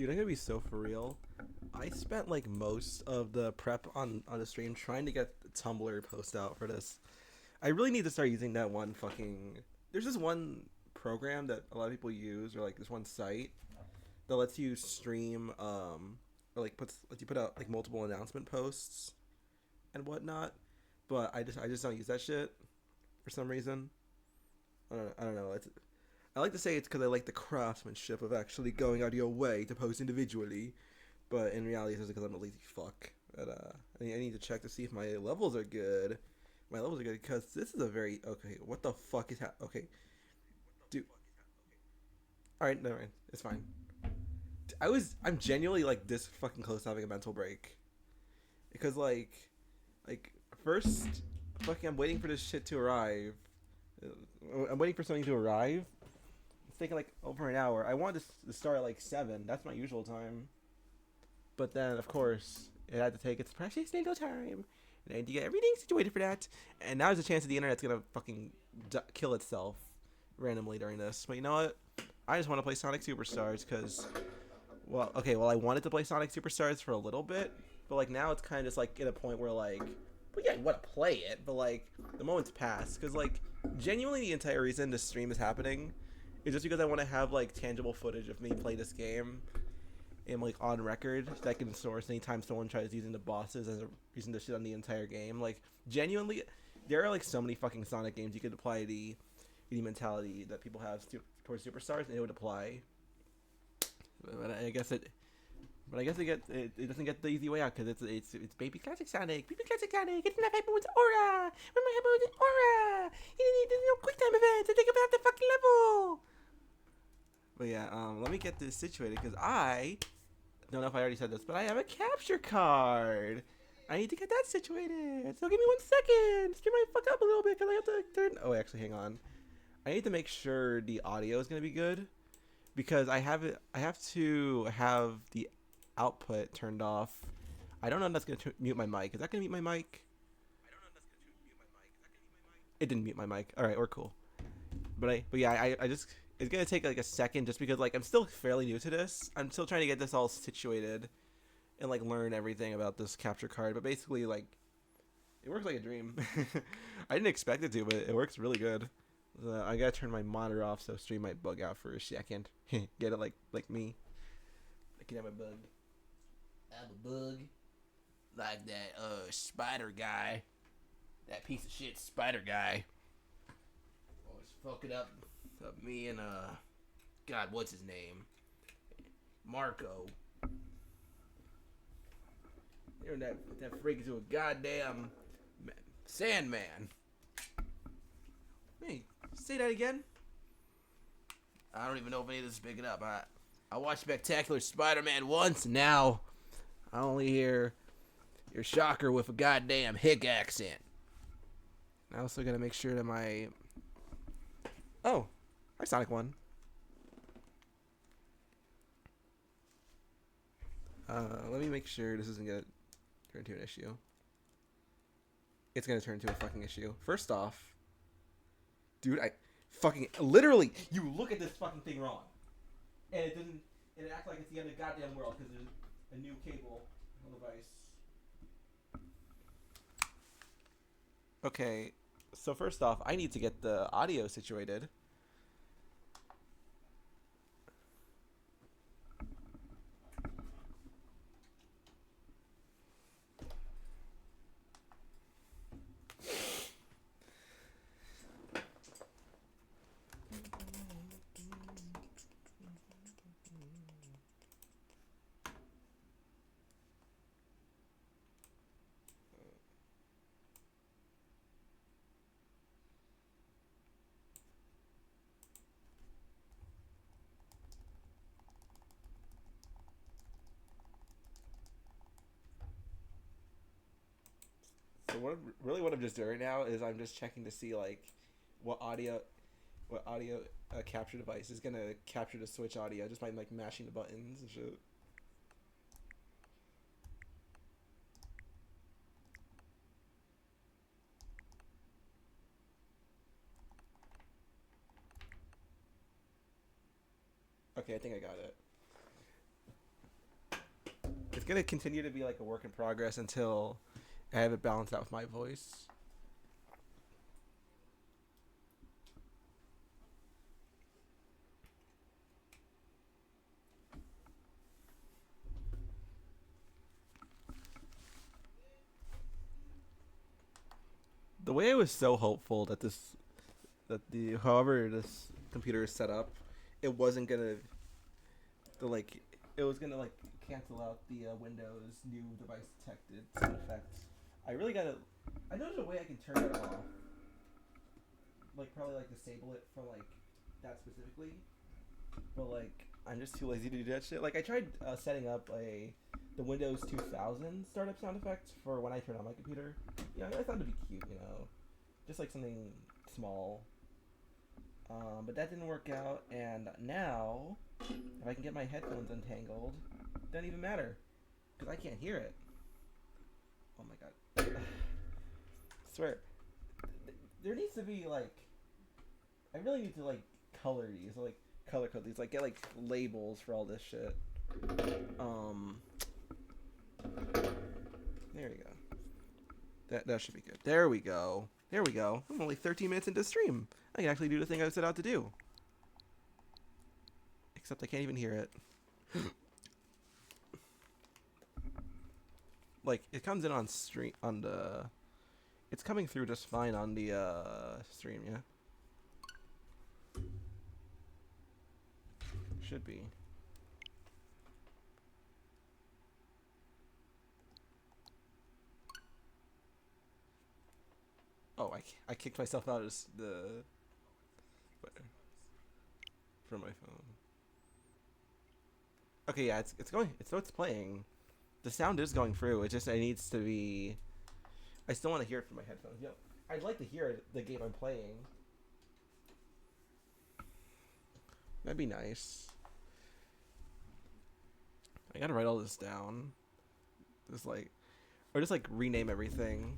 Dude, I'm gonna be so for real. I spent like most of the prep on the stream trying to get the Tumblr post out for this. I really need to start using that one fucking. There's this one program that a lot of people use, or like this one site that lets you stream, or like lets you put out like multiple announcement posts and whatnot. But I just don't use that shit for some reason. I don't know. I like to say it's because I like the craftsmanship of actually going out of your way to post individually, but in reality, it's just because I'm a lazy fuck. But I need to check to see if my levels are good. My levels are good because this is a very okay. What the fuck is okay, dude? All right, never mind. It's fine. I'm genuinely like this fucking close to having a mental break because like first fucking I'm waiting for this shit to arrive. I'm waiting for something to arrive. It's taking like over an hour. I wanted to start at like 7. That's my usual time. But then, of course, it had to take its precious little time. And I had to get everything situated for that. And now there's a chance that the internet's gonna fucking kill itself randomly during this. But you know what? I just want to play Sonic Superstars because, well, okay, well, I wanted to play Sonic Superstars for a little bit. But like now it's kind of just like at a point where like, well, yeah, I want to play it. But like the moment's passed. Because like genuinely the entire reason this stream is happening is just because I want to have like tangible footage of me play this game and like on record that I can source anytime someone tries using the bosses as a reason to shit on the entire game. Like genuinely, there are like so many fucking Sonic games you could apply the mentality that people have towards Superstars, and it would apply. But I guess it. But I guess it doesn't get the easy way out because it's baby classic Sonic, baby classic Sonic. It's not Hyperwood's aura. Remember Hyperwood's aura? There's no quick time events to take about the fucking level. But yeah, let me get this situated because I don't know if I already said this, but I have a capture card. I need to get that situated. So give me 1 second. Stream my fuck up a little bit because I have to turn. Oh, actually, hang on. I need to make sure the audio is gonna be good because I have it. I have to have the output turned off. I don't know if that's gonna mute my mic. Is that gonna mute my mic? It didn't mute my mic. All right, we're cool. But yeah, I just it's gonna take like a second just because like I'm still fairly new to this. I'm still trying to get this all situated and like learn everything about this capture card. But basically like it works like a dream. I didn't expect it to, but it works really good. I gotta turn my monitor off so stream might bug out for a second. Get it like me. I can have a bug. I have a bug. Like that spider guy. That piece of shit spider guy. Always fucking up me and God, what's his name? Marco. Turn that freak into a goddamn Sandman. Hey, say that again. I don't even know if any of this is picking up. I watched Spectacular Spider-Man once, and now I only hear your shocker with a goddamn hick accent. I also gotta make sure that my... Oh, hi Sonic 1. Let me make sure this isn't gonna turn into an issue. It's gonna turn into a fucking issue. First off, dude, I fucking literally, you look at this fucking thing wrong, and it acts like it's the end of the goddamn world because there's a new cable on the device. Okay, so first off, I need to get the audio situated. So what I'm just doing right now is I'm just checking to see like what audio capture device is gonna capture the Switch audio just by like mashing the buttons and shit. Okay, I think I got it. It's gonna continue to be like a work in progress until I have it balanced out with my voice. The way I was so hopeful that however this computer is set up, it wasn't gonna it was gonna like cancel out the Windows new device detected sound effects. I really gotta. I know there's a way I can turn it off. Like probably like disable it for like that specifically, but like I'm just too lazy to do that shit. Like I tried setting up the Windows 2000 startup sound effect for when I turn on my computer. Yeah, I thought it'd be cute, you know, just like something small. But that didn't work out, and now if I can get my headphones untangled, it doesn't even matter because I can't hear it. Oh my god! I swear, there needs to be like, I really need to like color these, like color code these, like get like labels for all this shit. There you go. That should be good. There we go. There we go. I'm only 13 minutes into stream. I can actually do the thing I set out to do. Except I can't even hear it. Like it comes in on stream on the. It's coming through just fine on the stream, yeah. Should be. Oh, I kicked myself out of the from my phone. Okay, yeah, it's going. It's playing. The sound is going through. It needs to be. I still want to hear it from my headphones. Yo, I'd like to hear the game I'm playing. That'd be nice. I gotta write all this down. Just like, or just like rename everything.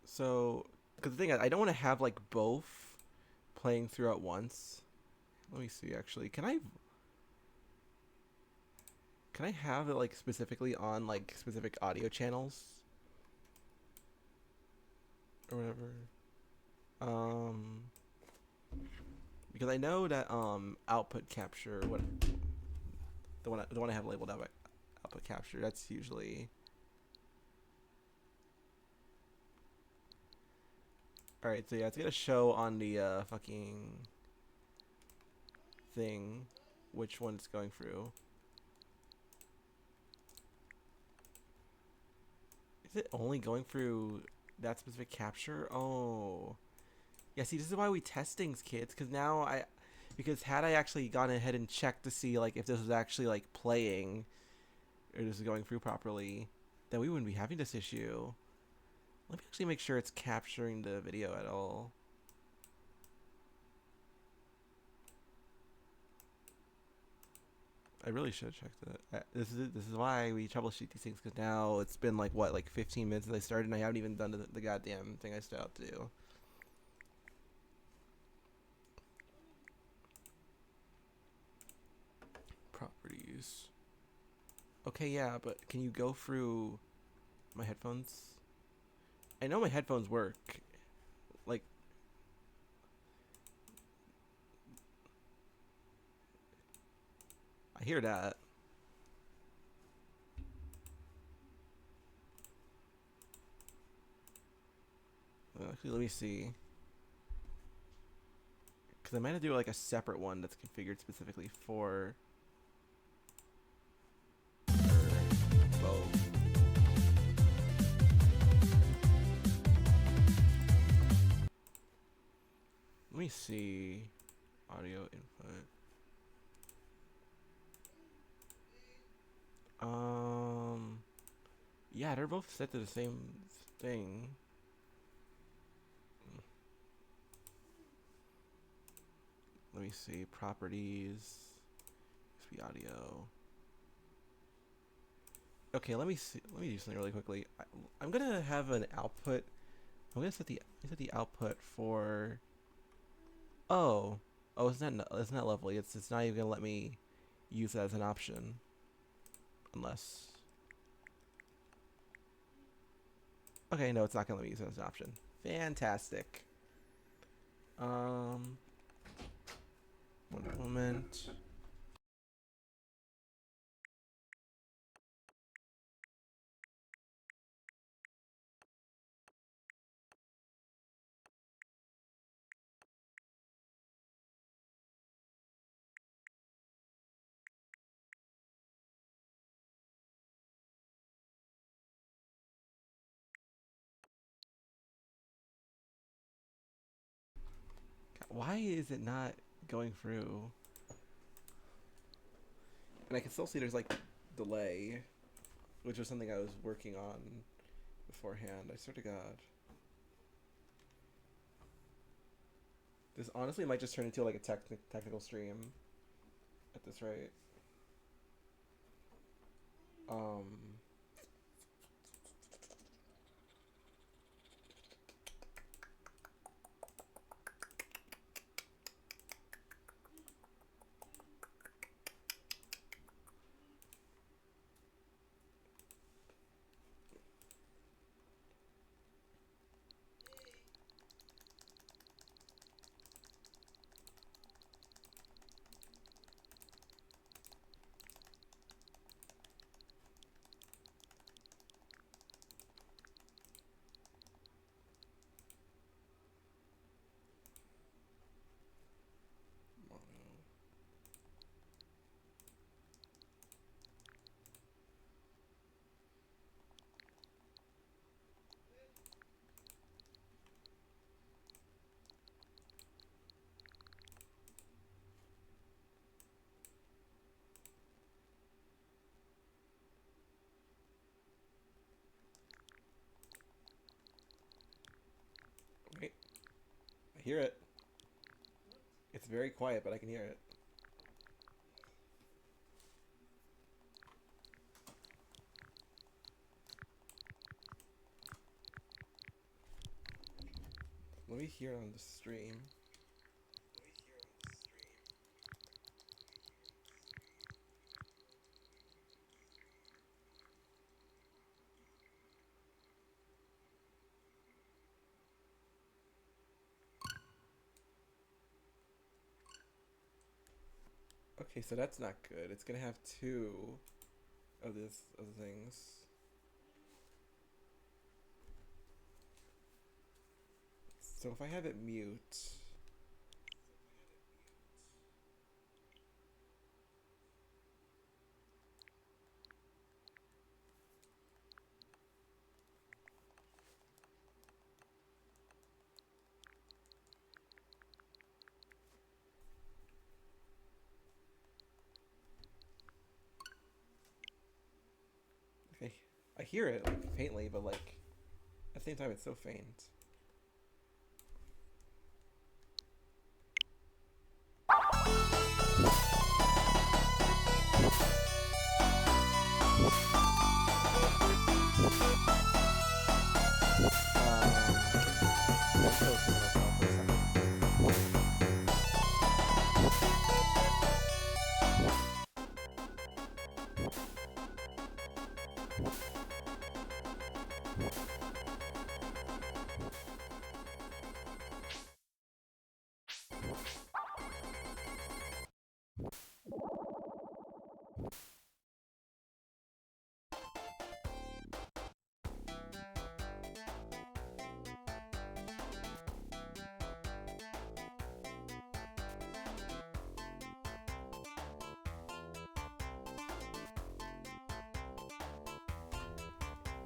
So, because the thing is, I don't want to have like both playing through at once. Let me see. Actually, can I have it like specifically on like specific audio channels or whatever? Because I know that output capture, what the one I have labeled output capture, that's usually. Alright, so yeah, it's gonna show on the fucking thing which one it's going through. Is it only going through that specific capture? Oh. Yeah, see, this is why we test things, kids, because had I actually gone ahead and checked to see like if this was actually like playing or this is going through properly, then we wouldn't be having this issue. Let me actually make sure it's capturing the video at all. I really should have checked that. This is why we troubleshoot these things, because now it's been like what, like 15 minutes since I started, and I haven't even done the goddamn thing I set out to do. Properties. Okay, yeah, but can you go through my headphones? I know my headphones work. Like, I hear that. Actually, let me see. Because I might have to do like a separate one that's configured specifically for both. Let me see. Audio input. Yeah, they're both set to the same thing. Let me see. Properties. USB audio. Okay, let me see. Let me do something really quickly. I'm gonna have an output. I'm gonna set the output for. Oh, Oh, isn't that lovely? It's not even gonna let me use it as an option, unless. Okay, no, it's not gonna let me use it as an option. Fantastic. Um, one moment. Why is it not going through? And I can still see there's like delay, which was something I was working on beforehand. I swear to God. This honestly might just turn into like a technical stream at this rate. Um, wait, I hear it. It's very quiet, but I can hear it. Let me hear it on the stream. Okay, so that's not good. It's gonna have two of the things. So if I have it mute, okay, I hear it like faintly, but like at the same time it's so faint. Let's go for a second.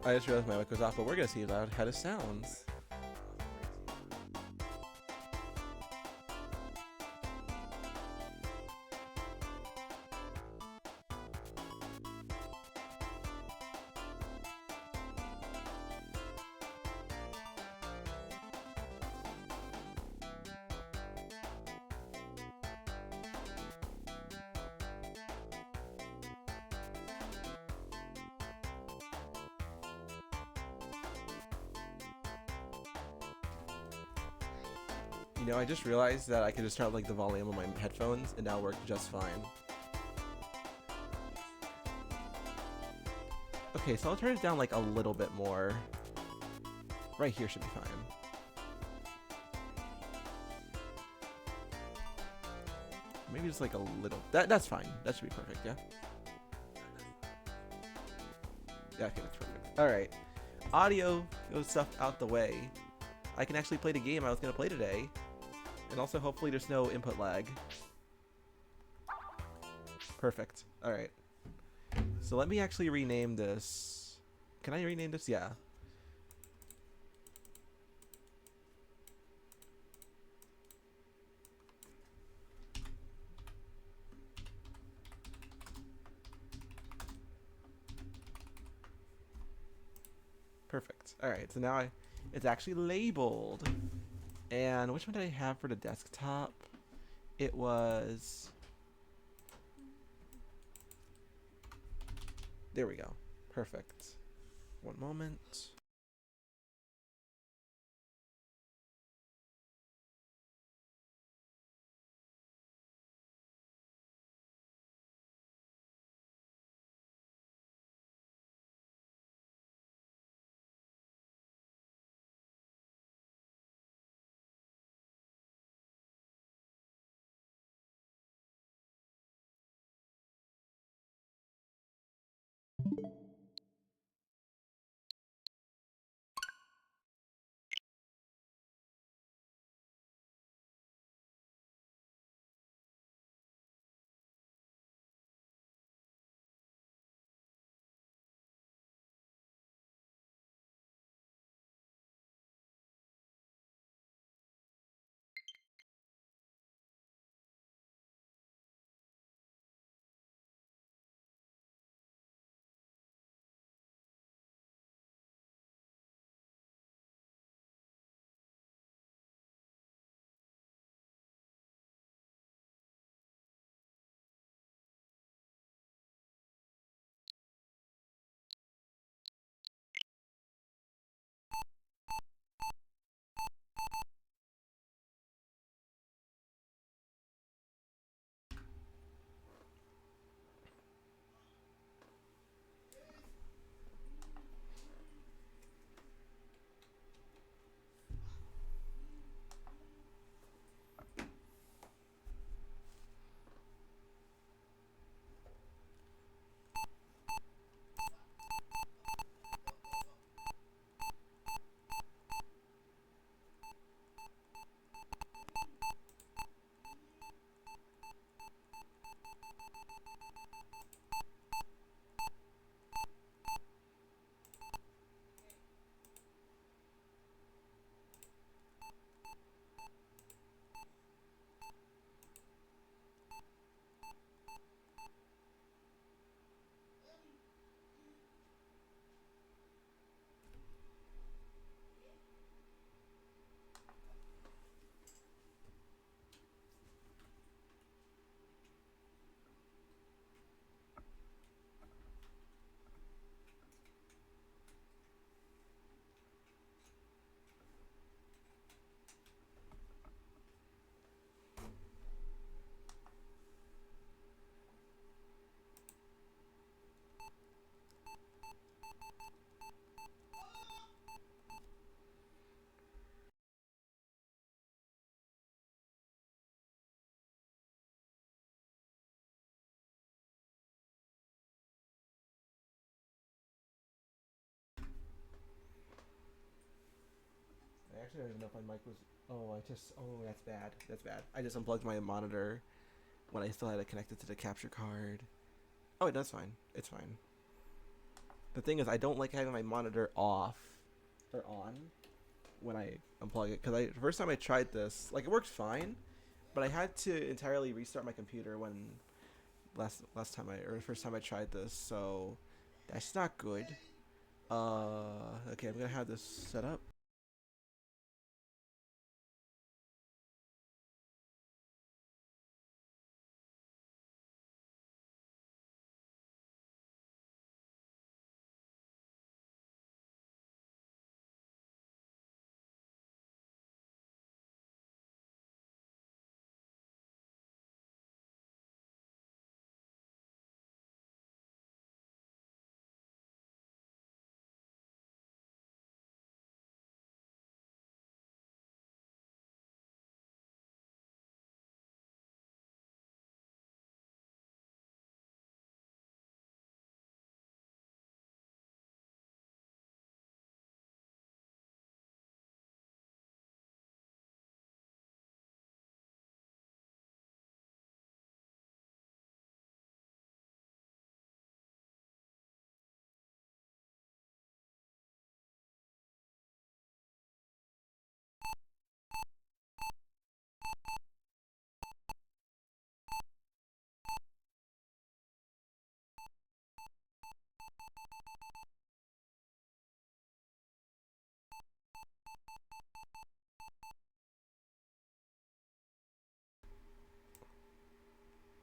I just realized my mic was off, but we're gonna see how this sounds. You know, I just realized that I could just turn up like the volume of my headphones and now work just fine. Okay, so I'll turn it down like a little bit more. Right here should be fine. Maybe just like a little. That's fine. That should be perfect, yeah? Yeah, okay, that's perfect. Alright. Audio stuff out the way. I can actually play the game I was going to play today. And also, hopefully, there's no input lag. Perfect. Alright. So let me actually rename this. Can I rename this? Yeah. Perfect. Alright, so now it's actually labeled. And which one did I have for the desktop? It was... There we go. Perfect. One moment. I actually don't even know if my mic was... Oh, Oh, that's bad. That's bad. I just unplugged my monitor when I still had it connected to the capture card. Oh, that's fine. It's fine. The thing is, I don't like having my monitor off or on when I unplug it, because the first time I tried this, like, it worked fine, but I had to entirely restart my computer when first time I tried this, so that's not good. Okay, I'm gonna have this set up.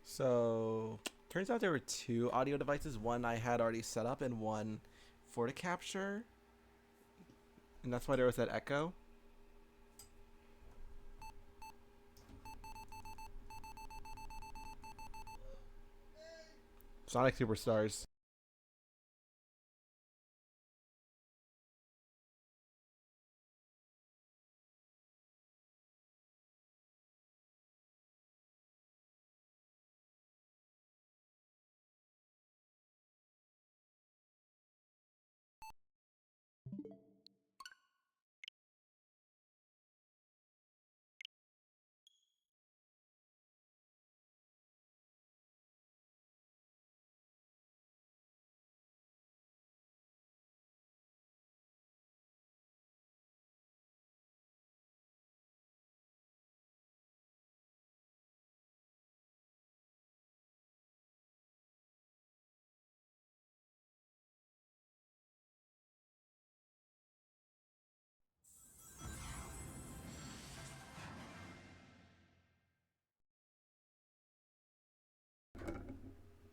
So, turns out there were two audio devices. One I had already set up and one for the capture. And that's why there was that echo. Sonic Superstars.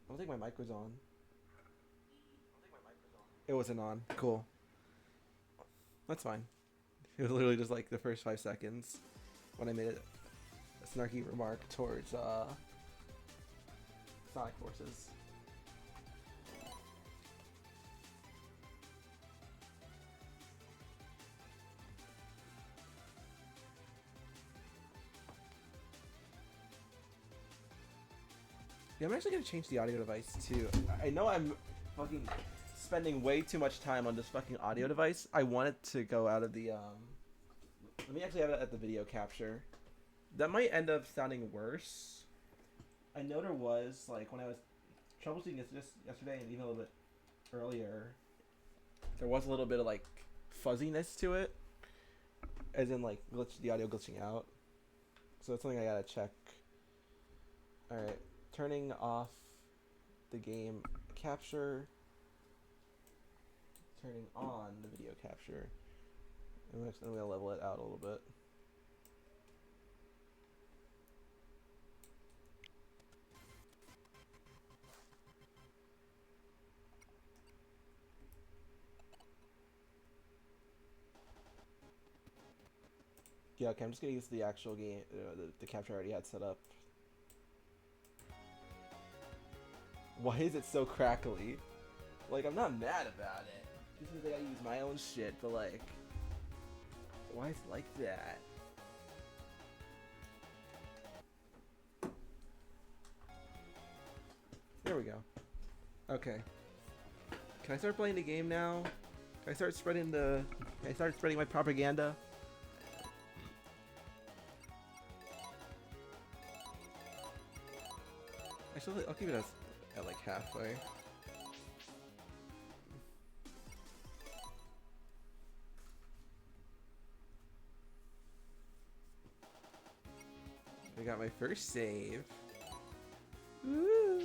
I don't think my mic was on. It wasn't on. Cool. That's fine. It was literally just like the first 5 seconds when I made a snarky remark towards Sonic Forces. Yeah, I'm actually gonna change the audio device too. I know I'm fucking spending way too much time on this fucking audio device. I want it to go out of the let me actually have it at the video capture. That might end up sounding worse. I know there was, like, when I was troubleshooting this yesterday and even a little bit earlier, there was a little bit of like fuzziness to it, as in like the audio glitching out. So that's something I gotta check. All right. Turning off the game capture, turning on the video capture. And I'm going to level it out a little bit. Yeah, okay, I'm just going to use the actual game, the capture I already had set up. Why is it so crackly? Like, I'm not mad about it. Just means I gotta use my own shit, but like, why is it like that? There we go. Okay. Can I start playing the game now? Can I start spreading my propaganda? Actually, I'll keep it at like halfway. I got my first save. Woo!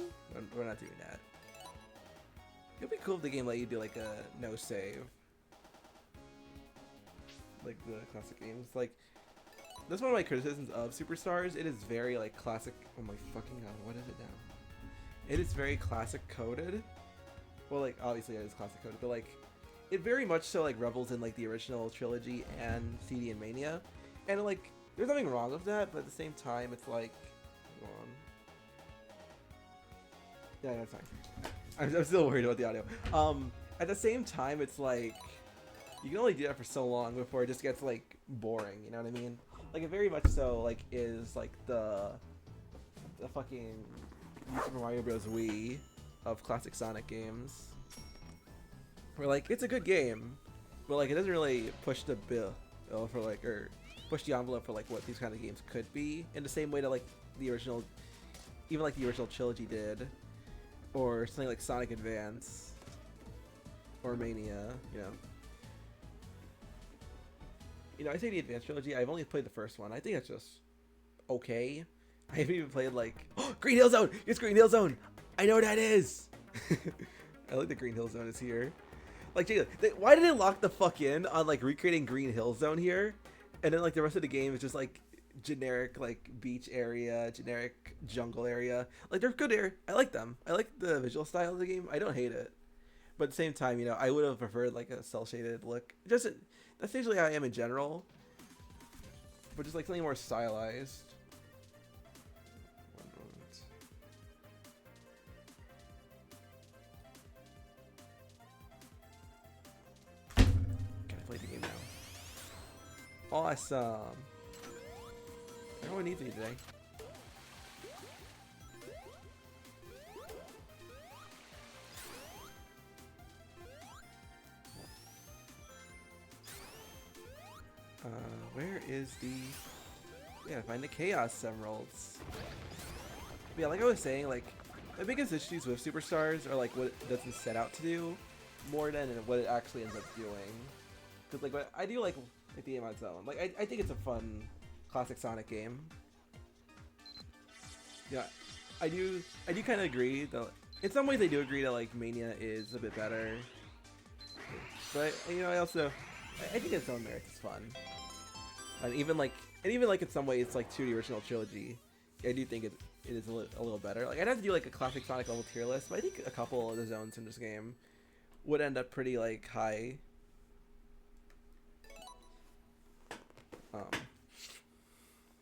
We're not doing that. It'd be cool if the game let you do like a no save. Like the classic games. Like, that's one of my criticisms of Superstars. It is very like classic. Oh my fucking god, what is it now? It is very classic coded. Well, like, obviously it is classic coded, but like, it very much so like revels in like the original trilogy and CD and Mania. And like, there's nothing wrong with that, but at the same time, it's like, hold on. Yeah, that's fine. I'm still worried about the audio. At the same time, it's like, you can only do that for so long before it just gets like boring. You know what I mean? Like, it very much so like is like the fucking Super Mario Bros. Wii of classic Sonic games. Where like, it's a good game, but like, it doesn't really push the bill for like, or push the envelope for like what these kind of games could be in the same way that like the original, even like the original trilogy did, or something like Sonic Advance or Mania. You know, I say the Advance trilogy. I've only played the first one. I think it's just okay. I haven't even played like Green Hill Zone. It's Green Hill Zone. I know what that is. I like the Green Hill Zone is here. Like, Jacob, why did they lock the fuck in on like recreating Green Hill Zone here, and then like the rest of the game is just like generic like beach area, generic jungle area. Like they're good area. I like them. I like the visual style of the game. I don't hate it, but at the same time, you know, I would have preferred like a cel shaded look. Just that's usually how I am in general, but just like something more stylized. Play the game now. Awesome. Everyone needs me today. Where is the... Yeah, find the Chaos Emeralds. But yeah, like I was saying, like, my biggest issues with Superstars are like what it doesn't set out to do more than what it actually ends up doing. Because like what I do like the game on its own. Like I think it's a fun classic Sonic game. Yeah, I do kind of agree though. In some ways I do agree that like Mania is a bit better. But you know, I think its own merits is fun. And even like in some ways like to the original trilogy, I do think it is a little better. Like I'd have to do like a classic Sonic level tier list, but I think a couple of the zones in this game would end up pretty like high. I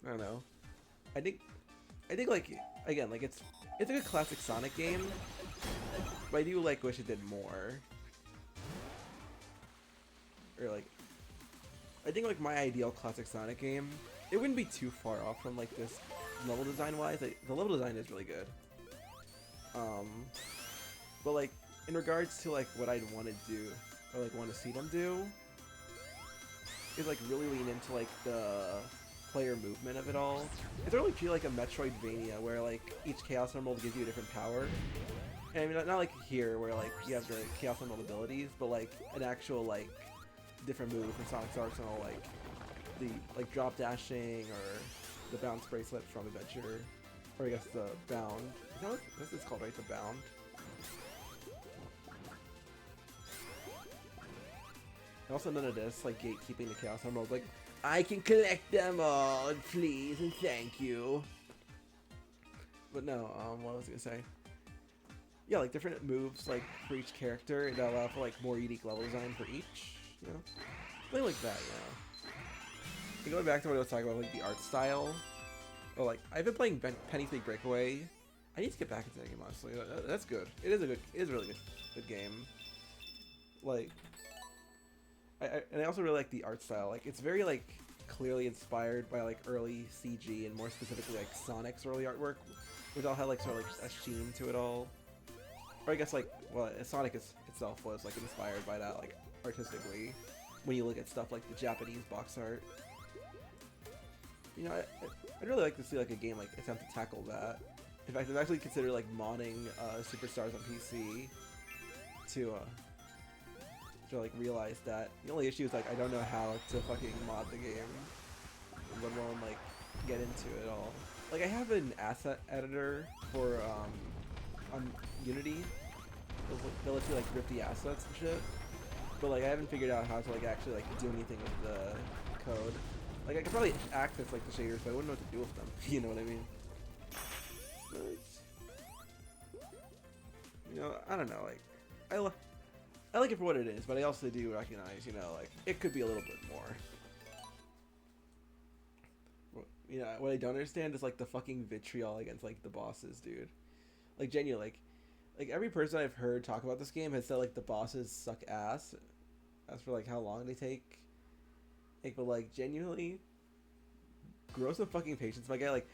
don't know. I think like again like it's a good classic Sonic game, but I do like wish it did more. Or like I think like my ideal classic Sonic game, it wouldn't be too far off from like this level design wise. Like, the level design is really good. But like in regards to like what I'd want to do or like want to see them do, is like really lean into like the player movement of it all. It's really feel like a Metroidvania where like each Chaos Emerald gives you a different power. And I mean not like here where like you have your Chaos Emerald abilities, but like an actual like different move from Sonic's arsenal, like the like drop dashing or the bounce bracelet from Adventure, or I guess the bound. Is that what this is called, right? The bound. And also none of this, like gatekeeping the Chaos Emeralds, like, I can collect them all, please and thank you. But no, what was I gonna say? Yeah, like different moves, like for each character that allow for like more unique level design for each, you know? Something like that, you know? And going back to what I was talking about, like the art style, or like, I've been playing Penny's Big Breakaway. I need to get back into that game, honestly. That's good. It is a really good game. Like, and I also really like the art style. Like, it's very like clearly inspired by like early CG and more specifically like Sonic's early artwork, which all had like sort of like a sheen to it all. Or I guess like, well, Sonic itself was like inspired by that like artistically. When you look at stuff like the Japanese box art, you know, I'd really like to see like a game like attempt to tackle that. In fact, I've actually considered like modding Superstars on PC to like realize that the only issue is like I don't know how to fucking mod the game, let alone like get into it all. Like I have an asset editor for on Unity that lets you like rip the assets and shit, but like I haven't figured out how to like actually like do anything with the code. Like I could probably access like the shaders, but I wouldn't know what to do with them. You know what I mean? But, you know, I don't know. Like I like it for what it is, but I also do recognize, you know, like it could be a little bit more. You know, what I don't understand is like the fucking vitriol against like the bosses, dude. Like genuinely, like every person I've heard talk about this game has said like the bosses suck ass. As for like how long they take. Like, but like genuinely, grow some fucking patience, my guy. Like,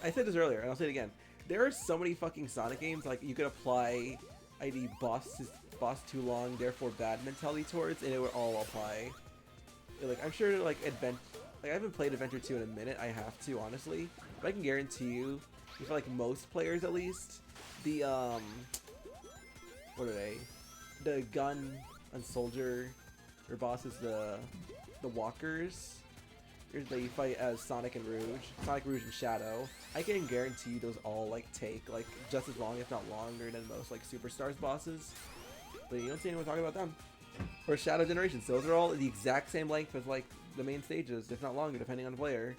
I said this earlier, and I'll say it again. There are so many fucking Sonic games like you could apply ID boss too long, therefore bad mentality towards, and it would all apply. Like I'm sure like I haven't played Adventure 2 in a minute. I have to honestly, but I can guarantee you, for like most players at least, the what are they? The gun and soldier, or boss is the walkers. that you fight as Sonic and Sonic, Rouge, and Shadow. I can guarantee you those all like take like just as long, if not longer, than most like Superstars bosses. But you don't see anyone talking about them. Or Shadow Generations. Those are all the exact same length as like the main stages, if not longer, depending on the player.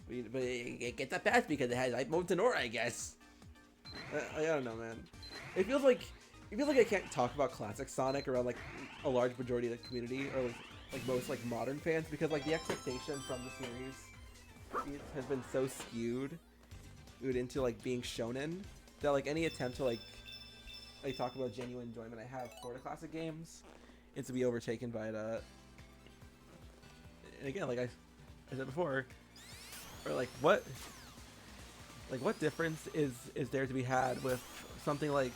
But it gets a pass because it has hype mode Tenora, I guess. I don't know, man. It feels like I can't talk about classic Sonic around like a large majority of the community, or like most like modern fans, because like the expectation from the series has been so skewed into like being shonen that like any attempt to like talk about genuine enjoyment I have for the classic games is to be overtaken by that. And again, like I said before, or like what difference is there to be had with something like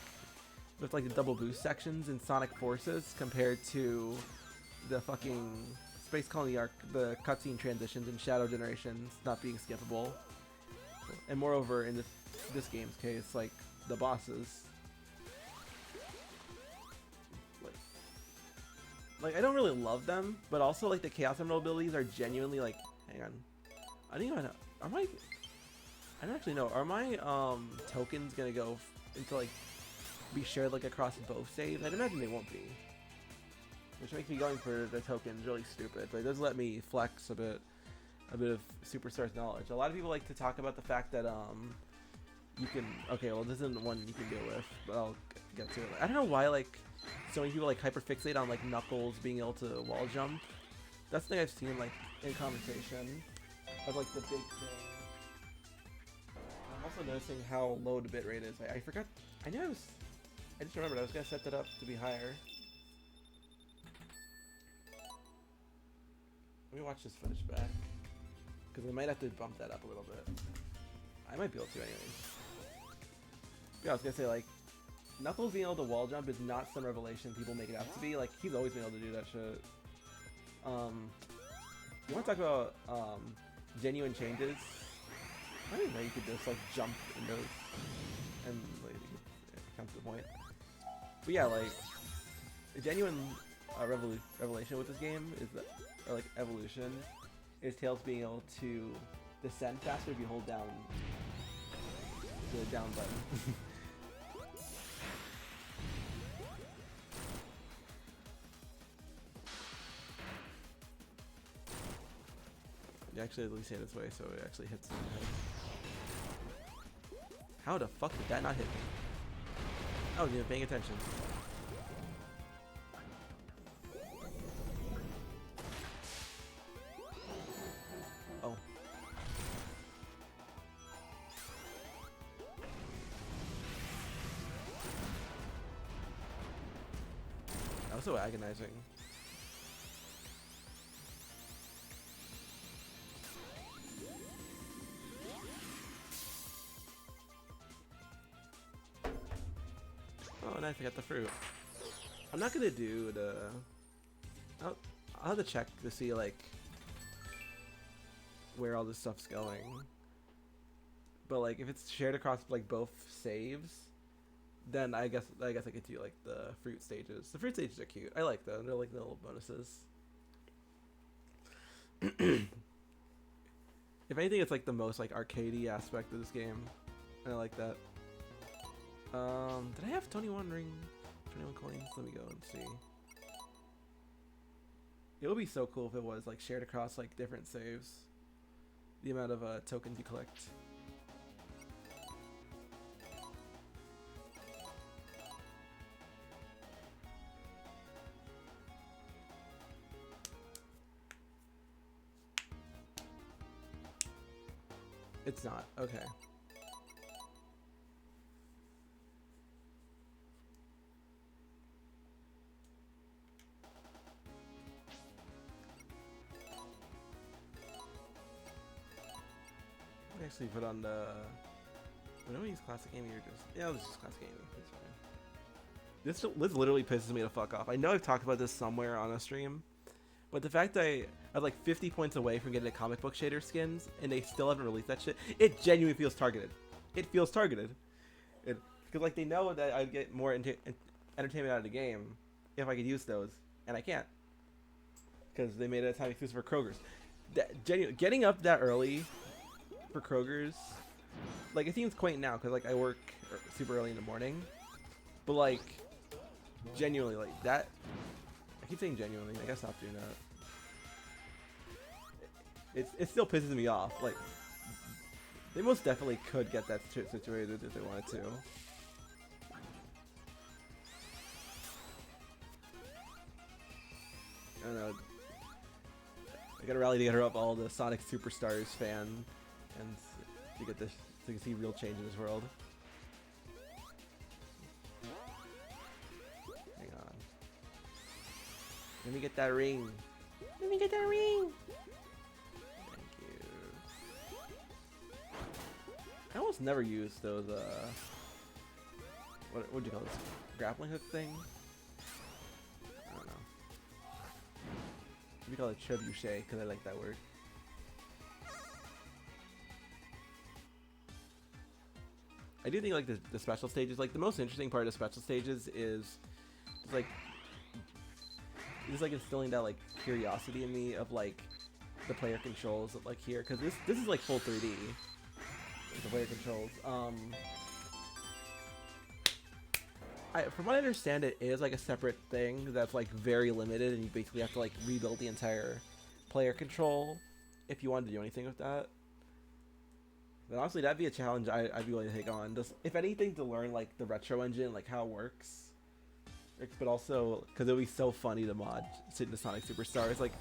with like the double boost sections in Sonic Forces compared to the fucking Space Colony arc, the cutscene transitions in Shadow Generations not being skippable, and moreover in this game's case, like the bosses. Like I don't really love them, but also like the Chaos Emerald abilities are genuinely like. Hang on, I don't even know. I don't actually know. Are my tokens gonna go into like be shared like across both saves? I'd imagine they won't be. Which makes me going for the tokens really stupid, but it does let me flex a bit of Superstars knowledge. A lot of people like to talk about the fact that you can. Okay, well this isn't one you can deal with, but I'll get to it. I don't know why like so many people like hyperfixate on like Knuckles being able to wall jump. That's the thing I've seen like in conversation of like the big thing. I'm also noticing how low the bitrate is. I forgot. I just remembered I was gonna set that up to be higher. Let me watch this footage back, because I might have to bump that up a little bit. I might be able to anyways. Yeah, I was gonna say like Knuckles being able to wall jump is not some revelation people make it out to be. Like he's always been able to do that shit. You want to talk about genuine changes? I didn't know you could just like jump in those and like come to the point. But yeah, like a genuine revelation with this game is that, or like evolution, is Tails being able to descend faster if you hold down the down button. You actually at least say it this way, so it actually hits in the head. How the fuck did that not hit me? I wasn't even paying attention. Oh. That was so agonizing. Oh, nice, I got the fruit. I'm not gonna do the... I'll have to check to see, like, where all this stuff's going. But, like, if it's shared across, like, both saves, then I guess I could do, like, the fruit stages. The fruit stages are cute. I like them. They're, like, the little bonuses. If anything, it's, like, the most, like, arcadey aspect of this game. I like that. Did I have 21 coins? Let me go and see. It would be so cool if it was like shared across like different saves. The amount of tokens you collect. It's not. Okay. Actually put on the... When do we use classic gaming or just... Yeah, let's use classic gaming. It's fine. This literally pisses me the fuck off. I know I've talked about this somewhere on a stream, but the fact that I was like 50 points away from getting the comic book shader skins and they still haven't released that shit, it genuinely feels targeted. It feels targeted. Because like they know that I'd get more entertainment out of the game if I could use those, and I can't. Because they made it a time exclusive for Kroger's. getting up that early for Kroger's, like, it seems quaint now because like I work super early in the morning, but like genuinely like that. I keep saying genuinely. I gotta stop doing that. It still pisses me off. Like, they most definitely could get that situated if they wanted to. I don't know. I gotta rally together up all the Sonic Superstars fan and to get this, so you can see real change in this world. Hang on. Let me get that ring. Let me get that ring. Thank you. I almost never use those. What do you call this? Grappling hook thing? I don't know. We call it trebuchet because I like that word. I do think like the special stages, like the most interesting part of special stages is like instilling that like curiosity in me of like the player controls like here, because this is like full 3D. The player controls. From what I understand, it is like a separate thing that's like very limited, and you basically have to like rebuild the entire player control if you wanted to do anything with that. But honestly, that'd be a challenge I'd be willing to take on. Just, if anything, to learn like the retro engine, like how it works. But also, because it would be so funny to mod sit into Sonic Superstars. Like,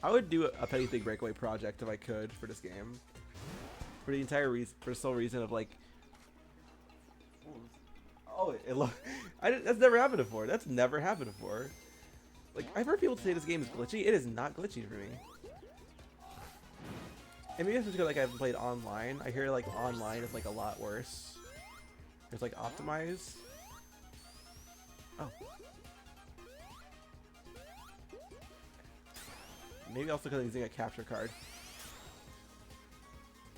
I would do a Petty Thing Breakaway project if I could for this game. For the entire for the sole reason of like. Oh, that's never happened before. That's never happened before. Like, I've heard people say this game is glitchy. It is not glitchy for me. And maybe it's just because like I haven't played online. I hear like online is like a lot worse. It's like optimized. Oh. Maybe also because I'm using a capture card.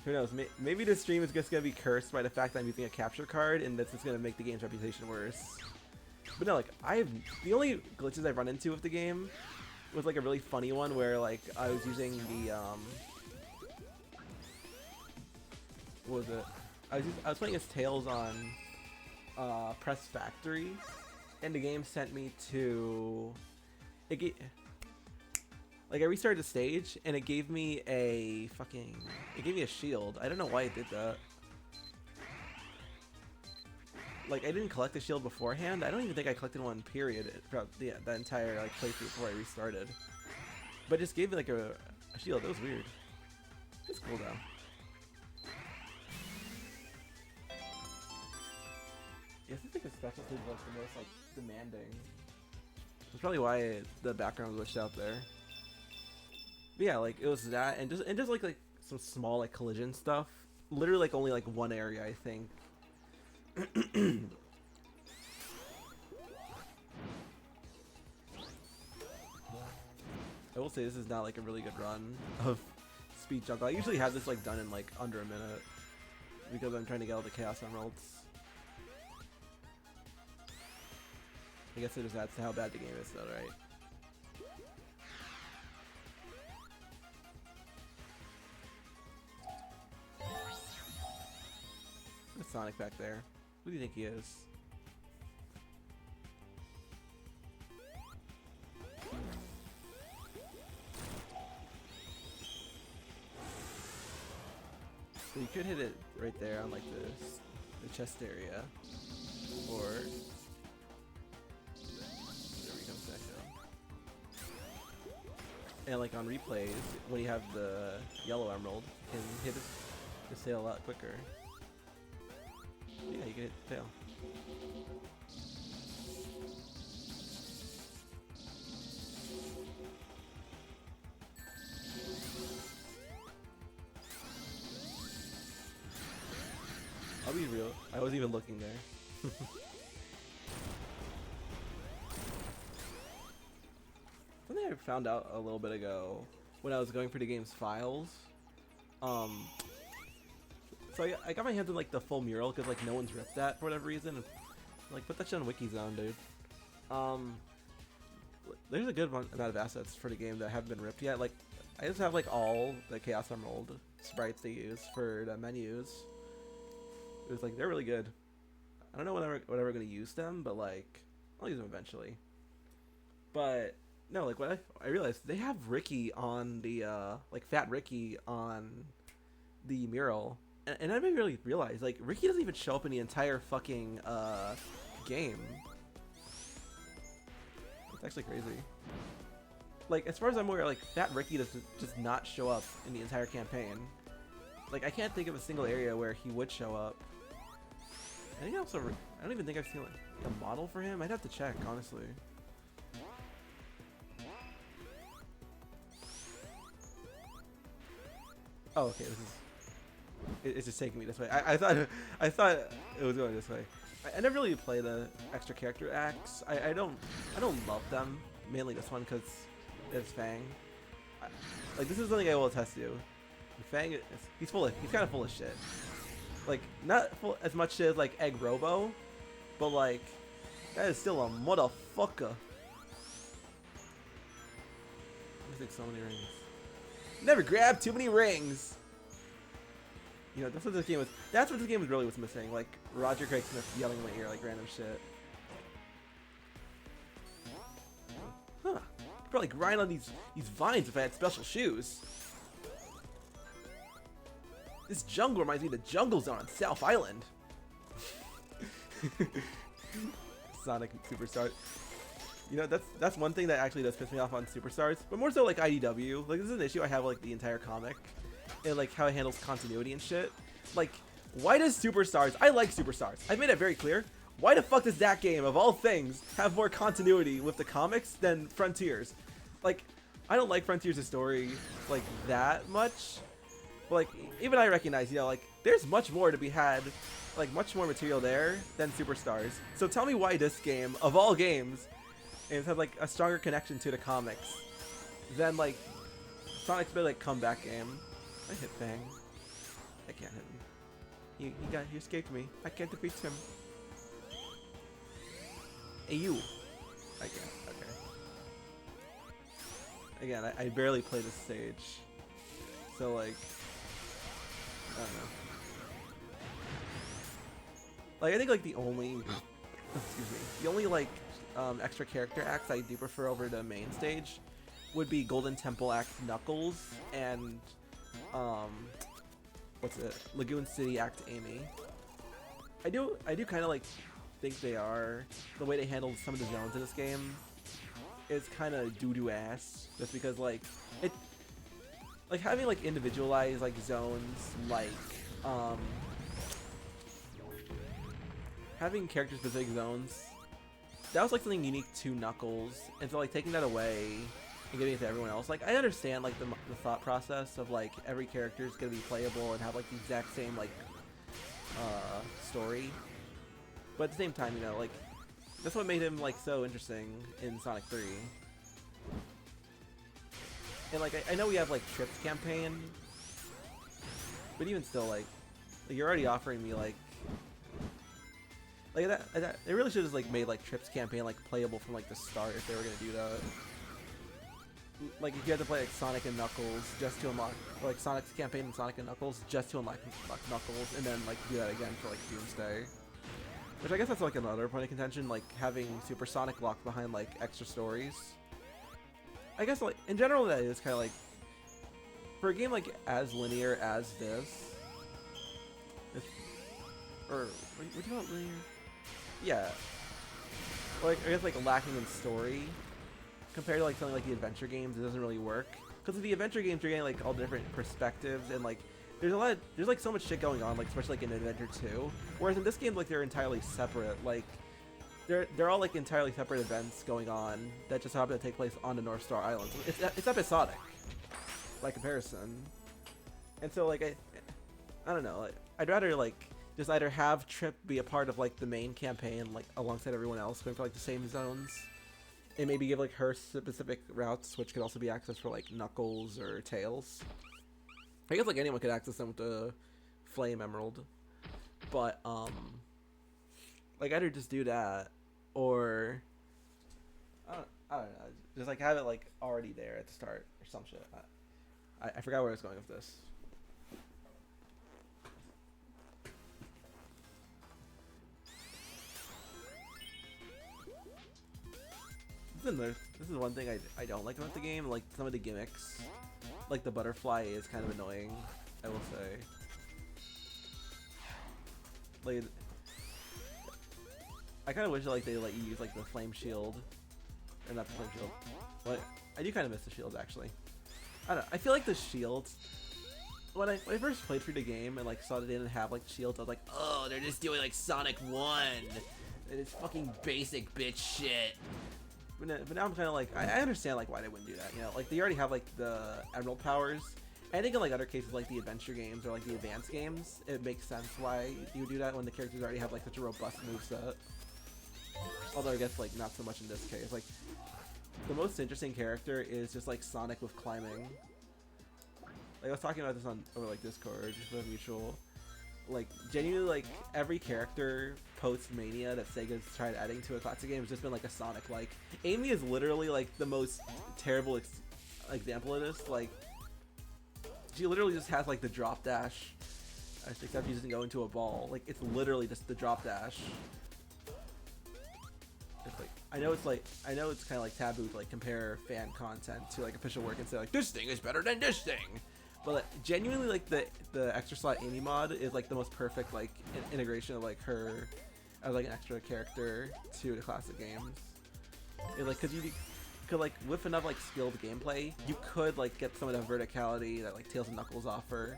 Who knows? Maybe this stream is just gonna be cursed by the fact that I'm using a capture card, and that's just gonna make the game's reputation worse. But no, like the only glitches I've run into with the game was like a really funny one where like I was using the what was it? I was playing as Tails on Press Factory, and the game sent me to like I restarted the stage and it gave me a shield. I don't know why it did that. Like, I didn't collect the shield beforehand. I don't even think I collected one period throughout the entire like playthrough before I restarted. But it just gave me like a shield. That was weird. It's cool though. Yeah, I think the special stage was the most like demanding. That's probably why the background was glitched out there. But yeah, like it was that, and just like some small like collision stuff. Literally like only like one area, I think. I will say this is not like a really good run of Speed Junk. I usually have this like done in like under a minute because I'm trying to get all the Chaos Emeralds. I guess it just adds to how bad the game is, though, right? There's Sonic back there. Who do you think he is? So you could hit it right there on like the chest area, or there we go, and like on replays, when you have the yellow emerald, you can hit the sail a lot quicker. Yeah, you can hit tail. I'll be real, I wasn't even looking there. Something I found out a little bit ago when I was going for the game's files. So I got my hands on like the full mural because like no one's ripped that for whatever reason. Like, put that shit on WikiZone, dude. There's a good amount of assets for the game that haven't been ripped yet. Like I just have like all the Chaos Emerald sprites they use for the menus. It was like they're really good. I don't know whenever I'm gonna use them, but like I'll use them eventually. But no, like what I realized they have Ricky on the like Fat Ricky on the mural, and I didn't really realize like Ricky doesn't even show up in the entire fucking game. It's actually crazy. Like as far as I'm aware, like Fat Ricky does just not show up in the entire campaign. Like I can't think of a single area where he would show up. I think also I don't even think I've seen like a model for him. I'd have to check honestly. Oh, okay. This is. It's just taking me this way. I thought it was going this way. I never really play the extra character acts. I don't love them. Mainly this one because it's Fang. Like this is something I will attest to. Fang, he's kind of full of shit. Like not full as much shit as like Egg Robo, but like that is still a motherfucker. I think so many rings. Never grab too many rings. You know, that's what this game was. That's what this game was really was missing. Like Roger Craig Smith yelling in my ear like random shit. Huh? I'd probably grind on these vines if I had special shoes. This jungle reminds me of the jungle zone on South Island. Sonic Superstars. You know, that's one thing that actually does piss me off on Superstars, but more so like IDW. Like this is an issue I have like the entire comic, and like how it handles continuity and shit. Like, why does Superstars? I like Superstars. I've made it very clear. Why the fuck does that game, of all things, have more continuity with the comics than Frontiers? Like, I don't like Frontiers' story like that much. But like, even I recognize, you know, like there's much more to be had, like much more material there than Superstars. So tell me why this game, of all games, it has like a stronger connection to the comics than like Sonic's big like comeback game. I hit Fang. I can't hit him. He escaped me. I can't defeat him. Hey you. I can't. Okay. Again, I barely play this stage, so like I don't know. Like I think like the only excuse me, the only like extra character acts I do prefer over the main stage would be Golden Temple Act Knuckles and what's it? Lagoon City Act Amy. I do kind of like think they are the way they handled some of the zones in this game is kind of doo-doo ass, just because like it like having like individualized like zones, like having character specific zones, that was like something unique to Knuckles, and so like taking that away and giving it to everyone else, like I understand like the thought process of like every character is gonna be playable and have like the exact same like story, but at the same time, you know, like that's what made him like so interesting in Sonic 3. And like I know we have like Trip's campaign, but even still, like you're already offering me like that they really should have like made like Trip's campaign like playable from like the start if they were gonna do that. Like if you had to play like Sonic and Knuckles just to unlock, or like Sonic's campaign and Sonic and Knuckles just to unlock Knuckles, and then like do that again for like Doomsday. Which I guess that's like another point of contention, like having Super Sonic locked behind like extra stories. I guess like in general that is kind of like for a game like as linear as this, or what do you call it, linear? Yeah. Like I guess like lacking in story compared to like something like the adventure games, it doesn't really work. Because with the adventure games, you're getting like all different perspectives and like there's like so much shit going on, like especially like in Adventure 2. Whereas in this game, like they're entirely separate. Like they're all like entirely separate events going on that just happen to take place on the North Star Island. It's episodic by comparison. And so like I don't know. Like, I'd rather like just either have Trip be a part of like the main campaign, like alongside everyone else, going for like the same zones, and maybe give like her specific routes, which could also be accessed for like Knuckles or Tails. I guess like anyone could access them with the Flame Emerald, but like either just do that or I don't know, just like have it like already there at the start or some shit. I forgot where I was going with this. This is one thing I don't like about the game. Like some of the gimmicks, like the butterfly is kind of annoying. I will say. Like, I kind of wish like they let you use like the flame shield, or not the flame shield. But I do kind of miss the shields actually. I don't know. I feel like the shields. When I first played through the game and like saw that they didn't have like shields, I was like, oh, they're just doing like Sonic 1. And it's fucking basic bitch shit. But now I'm kind of like, I understand like why they wouldn't do that. You know, like they already have like the emerald powers. I think in like other cases like the adventure games or like the advanced games, it makes sense why you would do that when the characters already have like such a robust moveset. Although I guess like not so much in this case. Like the most interesting character is just like Sonic with climbing. Like I was talking about this on over like Discord with a mutual. Like genuinely, like every character post Mania that Sega's tried adding to a classic game has just been like a Sonic. Like Amy is literally like the most terrible example of this. Like she literally just has like the drop dash, except she doesn't go into a ball. Like it's literally just the drop dash. It's like I know it's kind of like taboo to like compare fan content to like official work and say like this thing is better than this thing. But like, genuinely, like the extra slot Amy mod is like the most perfect like integration of like her as like an extra character to the classic games. It, like, cause you could like with enough like skilled gameplay, you could like get some of that verticality that like Tails and Knuckles offer.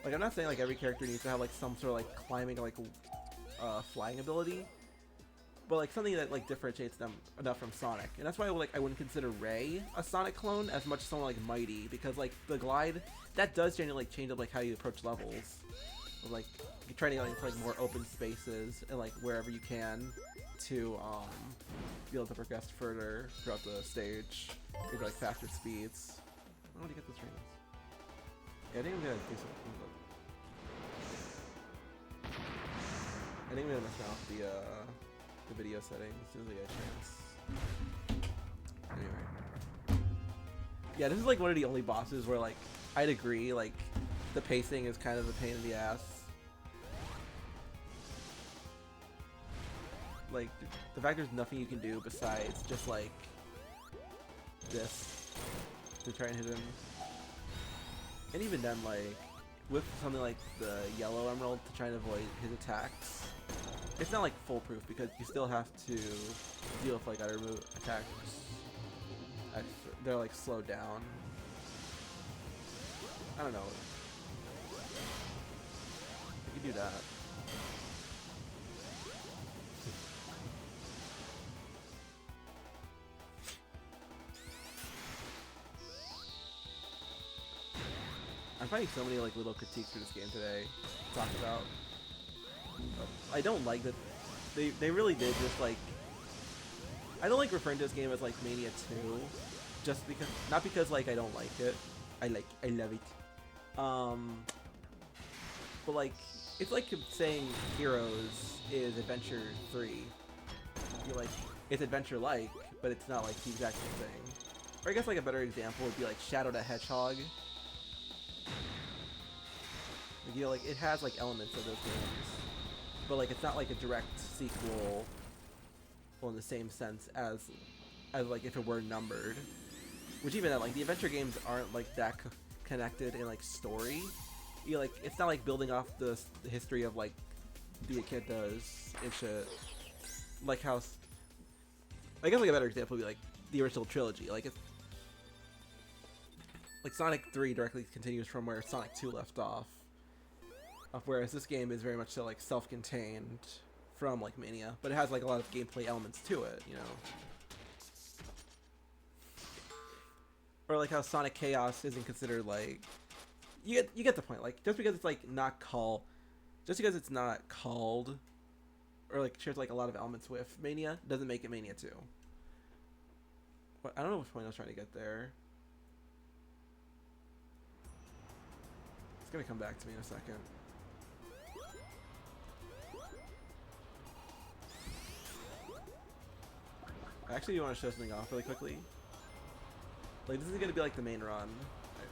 Like I'm not saying like every character needs to have like some sort of like climbing or like flying ability. But like something that like differentiates them enough from Sonic, and that's why like I wouldn't consider Ray a Sonic clone as much as someone like Mighty, because like the glide that does generally like change up like how you approach levels, like you're trying to get into like more open spaces and like wherever you can to be able to progress further throughout the stage, get like faster speeds. I want to get this trains. Yeah, I think I'm gonna do something. I think I'm gonna mess around with the video settings as soon as I get a chance. Anyway. Yeah, this is like one of the only bosses where like I'd agree like the pacing is kind of a pain in the ass. Like the fact there's nothing you can do besides just like this to try and hit him. And even then like with something like the yellow emerald to try and avoid his attacks, it's not like foolproof because you still have to deal with like other attacks. They're like slowed down. I don't know. You can do that. I'm finding so many like little critiques for this game today to talk about. I don't like that they really did just like I don't like referring to this game as like Mania 2 just because not because like I don't like it. I love it. But like it's like saying Heroes is Adventure 3. You're like it's adventure like, but it's not like the exact same thing. Or I guess like a better example would be like Shadow the Hedgehog. Like, you know, like it has like elements of those games, but like it's not like a direct sequel, well, in the same sense as like if it were numbered. Which even like the adventure games aren't like that connected in like story. You know, like it's not like building off the history of like the kid does and shit. Like how I guess like a better example would be like the original trilogy. Like it's like Sonic 3 directly continues from where Sonic 2 left off. Whereas this game is very much so like self-contained from like Mania, but it has like a lot of gameplay elements to it, you know. Or like how Sonic Chaos isn't considered like you get the point. Like just because it's like not called, or like shares like a lot of elements with Mania doesn't make it Mania 2. But I don't know which point I was trying to get there. It's gonna come back to me in a second. I actually want to show something off really quickly. Like this is gonna be like the main run.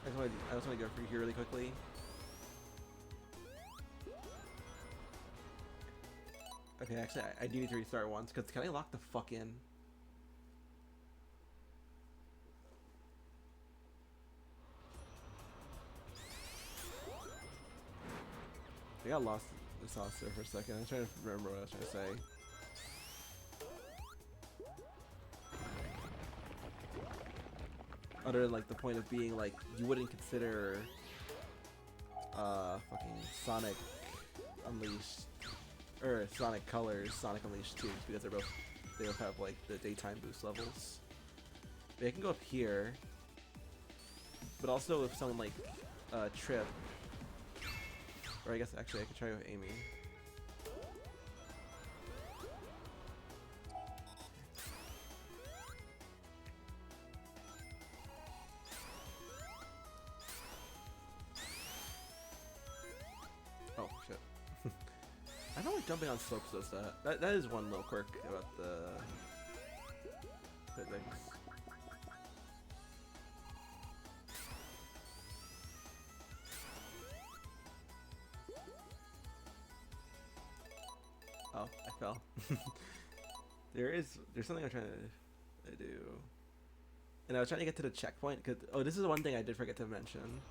I just want to go through here really quickly. Okay, actually, I do need to restart once, because can I lock the fuck in? I got lost the sauce there for a second. I was trying to remember what I was trying to say. Other than like the point of being like, you wouldn't consider fucking Sonic Unleashed or Sonic Colors Sonic Unleashed 2 because they both have like the daytime boost levels. But I can go up here, but also if someone like Trip, or I guess actually I could try with Amy. Oh shit. I don't like jumping on slopes does that. That is one little quirk about the physics. Oh, I fell. There's something I'm trying to do. And I was trying to get to the checkpoint cuz oh, this is one thing I did forget to mention.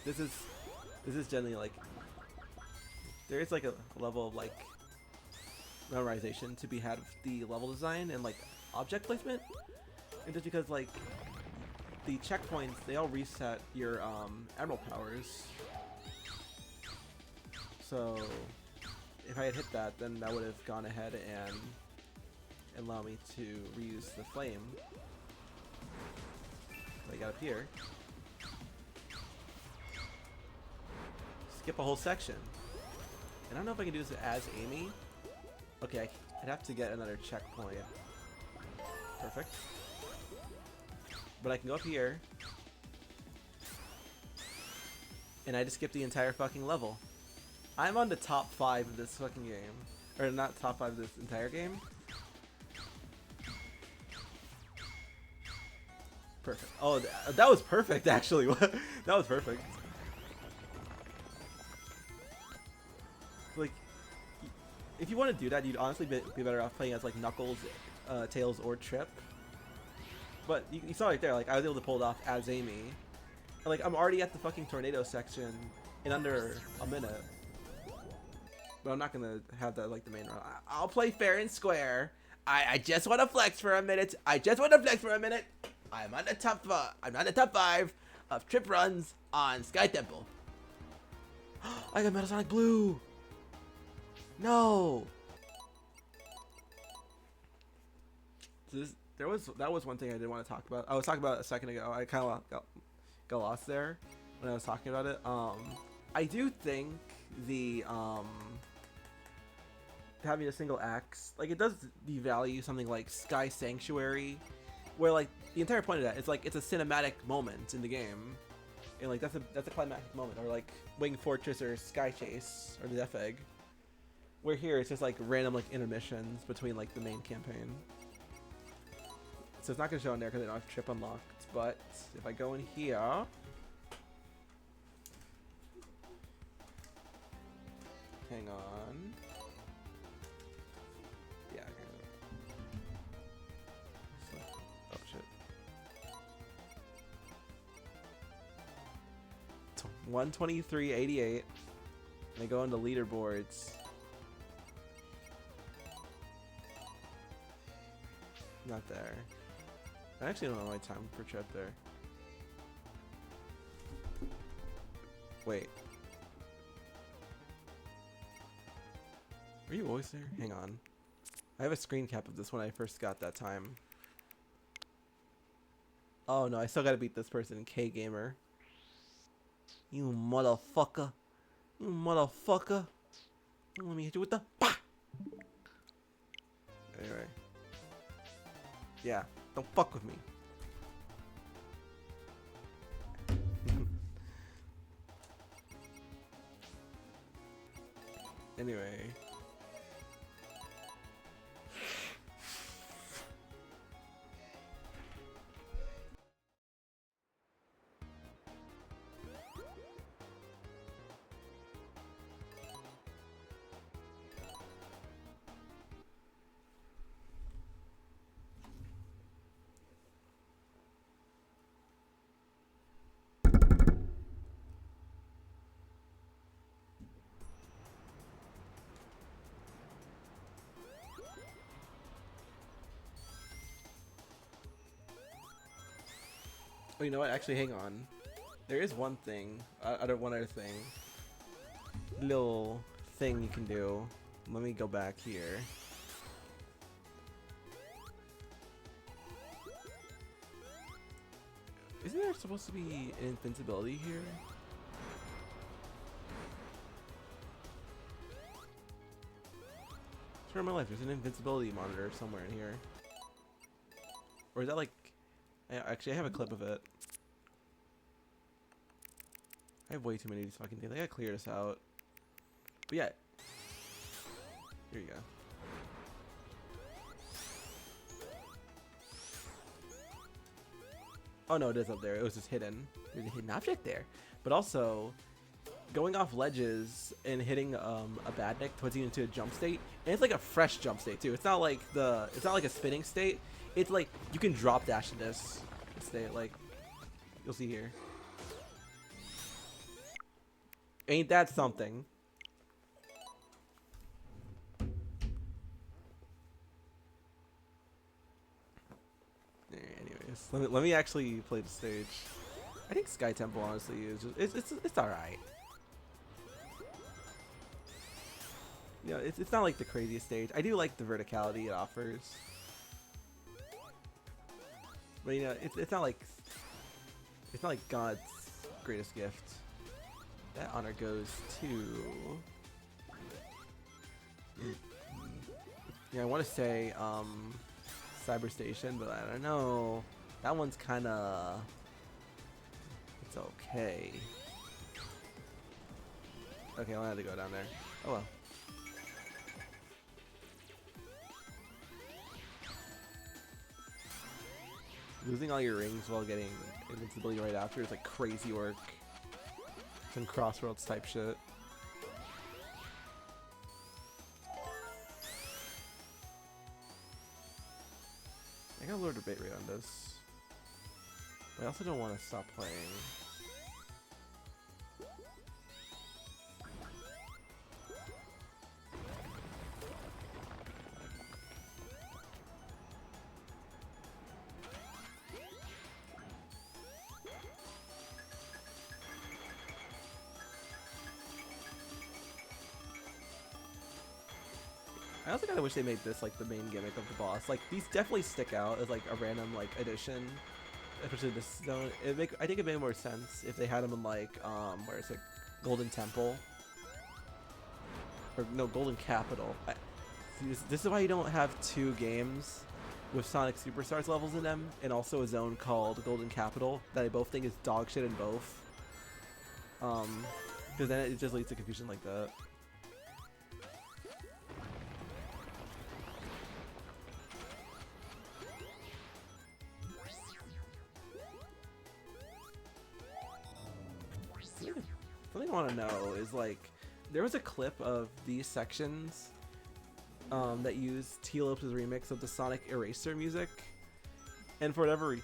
This is generally like there is like a level of like memorization to be had with the level design and like object placement. And just because like the checkpoints, they all reset your emerald powers. So if I had hit that, then that would have gone ahead and allow me to reuse the flame. So I got up here. Skip a whole section. And I don't know if I can do this as Amy. Okay, I'd have to get another checkpoint. Perfect. But I can go up here. And I just skipped the entire fucking level. I'm on the top 5 of this fucking game. Or not top 5 of this entire game. Perfect. Oh, that was perfect actually. That was perfect. Like, if you want to do that, you'd honestly be better off playing as like Knuckles, Tails, or Trip. But you saw right there, like I was able to pull it off as Amy. And, like I'm already at the fucking tornado section in under a minute. But I'm not gonna have that like the main run. I'll play fair and square. I just want to flex for a minute. I'm on the top 5. I'm on the top 5 of Trip runs on Sky Temple. I got Metasonic Blue. No. That was one thing I did want to talk about. I was talking about it a second ago. I kind of got lost there when I was talking about it. I do think the having a single axe, like it does devalue something like Sky Sanctuary, where like the entire point of that is like it's a cinematic moment in the game, and like that's a climactic moment, or like Wing Fortress or Sky Chase or the Death Egg. Where here it's just like random like intermissions between like the main campaign. So it's not gonna show in there because I don't have Trip unlocked. But if I go in here, hang on. Yeah. Oh shit. 123.88. I go into leaderboards. Not there. I actually don't know my time for Trip there. Wait. Are you always there? Hang on. I have a screen cap of this when I first got that time. Oh no, I still gotta beat this person, K-Gamer. You motherfucker. You motherfucker. Let me hit you with the bah! Anyway. Yeah, don't fuck with me. Anyway. Oh, you know what? Actually, hang on. There is one thing. One other thing. Little thing you can do. Let me go back here. Isn't there supposed to be an invincibility here? For my life, there's an invincibility monitor somewhere in here. Or is that like... Actually, I have a clip of it. I have way too many of these fucking things. I gotta clear this out. But yeah. Here you go. Oh no, it is up there. It was just hidden. There's a hidden object there. But also, going off ledges and hitting a badnik puts you into a jump state, and it's like a fresh jump state too. It's not like a spinning state. It's like you can drop dash in this state, like you'll see here. Ain't that something? Anyways, let me actually play the stage. I think Sky Temple honestly is just it's all right. Yeah, it's not like the craziest stage. I do like the verticality it offers, but you know, it's not like God's greatest gift. That honor goes to. Yeah, I want to say Cyber Station, but I don't know. That one's kind of. It's okay. Okay, I'll have to go down there. Oh well. Losing all your rings while getting invincibility right after is like crazy work. Some Crossworlds type shit. I gotta lower the bait rate on this. But I also don't want to stop playing. I also kind of wish they made this like the main gimmick of the boss. Like these definitely stick out as like a random like addition, especially this zone. I think it made more sense if they had them in like where is it, Golden Temple, or no, Golden Capital. This is why you don't have two games with Sonic Superstars levels in them, and also a zone called Golden Capital that I both think is dog shit in both. Because then it just leads to confusion like that. Something I want to know is like, there was a clip of these sections that used T. Lopez's remix of the Sonic Eraser music, and for whatever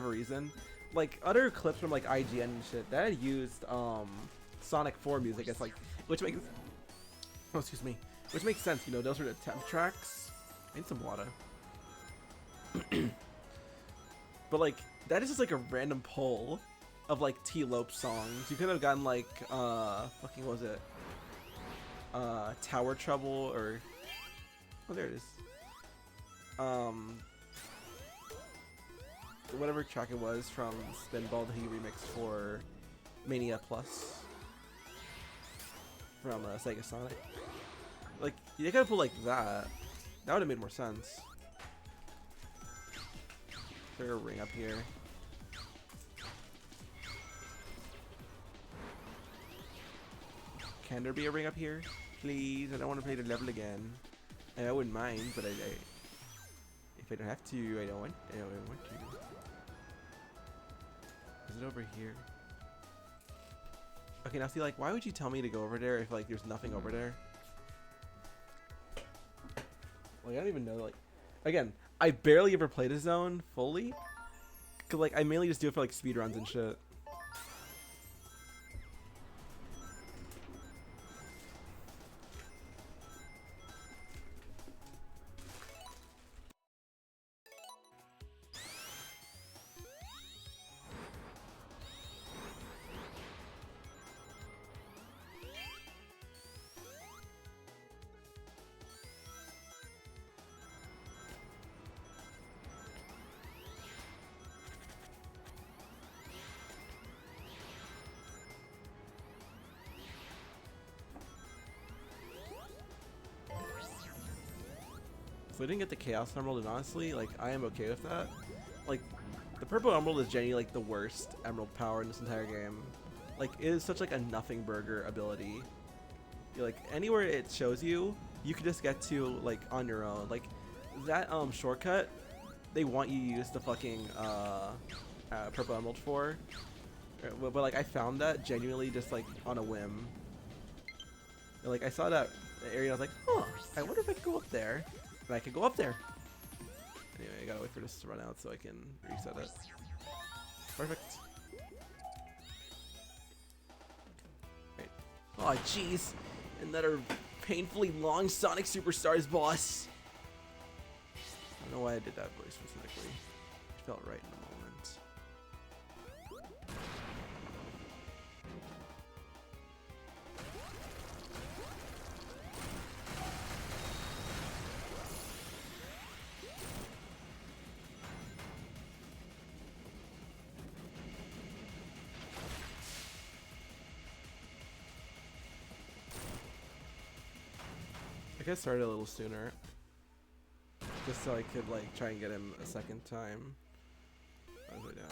reason, like other clips from like IGN and shit that had used Sonic 4 music, it's like, which makes sense, you know, those are the temp tracks. I need some water. But like that is just like a random pull of like T. Lope songs. You could have gotten like fucking what was it? Tower Trouble, or oh, there it is. Whatever track it was from Spinball that he remixed for Mania Plus from Sega Sonic. Like you could have put like that. That would have made more sense. Is there a ring up here? Can there be a ring up here? Please, I don't want to play the level again. And I wouldn't mind, but if I don't have to, I don't want to. Is it over here? Okay, now see, like, why would you tell me to go over there if, like, there's nothing over there? Like, I don't even know, like... Again, I barely ever play this zone fully. Cause, like, I mainly just do it for, like, speedruns and shit. So I didn't get the Chaos Emerald, and honestly, like, I am okay with that. Like, the Purple Emerald is genuinely, like, the worst Emerald power in this entire game. Like, it is such, like, a nothing burger ability. Like, anywhere it shows you, you can just get to, like, on your own. Like, that, shortcut, they want you to use the fucking, Purple Emerald for. But, like, I found that genuinely just, like, on a whim. And, like, I saw that area, and I was like, huh, I wonder if I could go up there. And I could go up there. Anyway, I gotta wait for this to run out so I can reset it. Perfect. Right. Oh, jeez. Another painfully long Sonic Superstars boss. I don't know why I did that voice specifically. It felt right in the moment. I guess started a little sooner, just so I could like try and get him a second time. All the way down,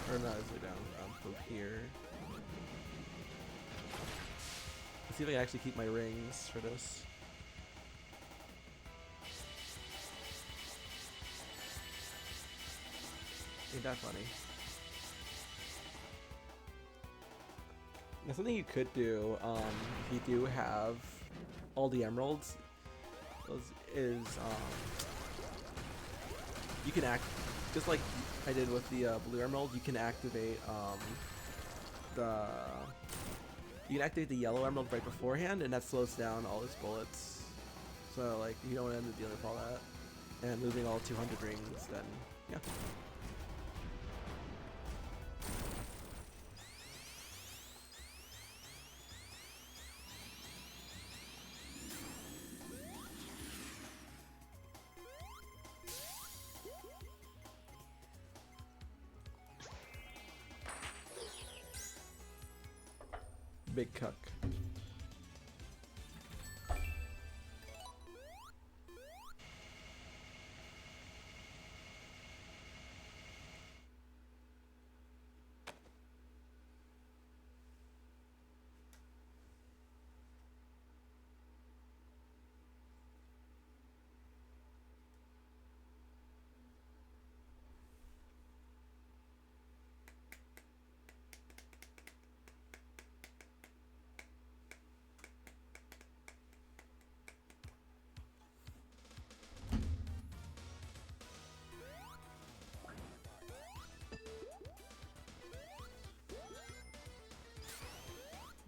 or not all the way down. From here. Let's see if I can actually keep my rings for this. Ain't that funny? Now, something you could do, if you do have all the emeralds, is you can act just like I did with the blue emerald. You can activate the yellow emerald right beforehand, and that slows down all his bullets. So like, if you don't end up dealing with all that and losing all 200 rings, then yeah. Big cuck.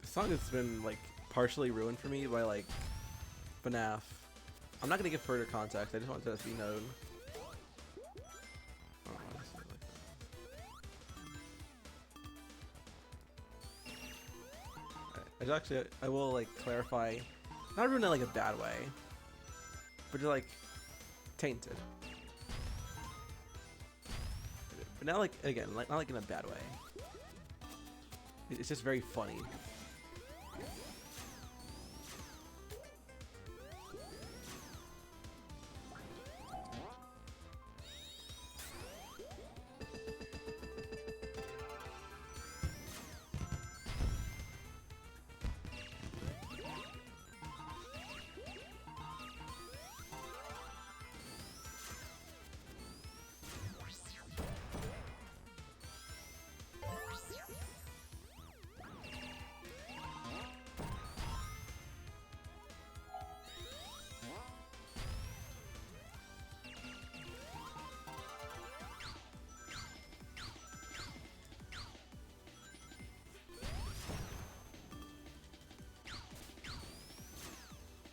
The song has been like partially ruined for me by like FNAF. I'm not gonna give further context. I just want that to be known. Oh, I will like clarify, not ruin it like a bad way, but just like tainted. But now like again, like not like in a bad way. It's just very funny.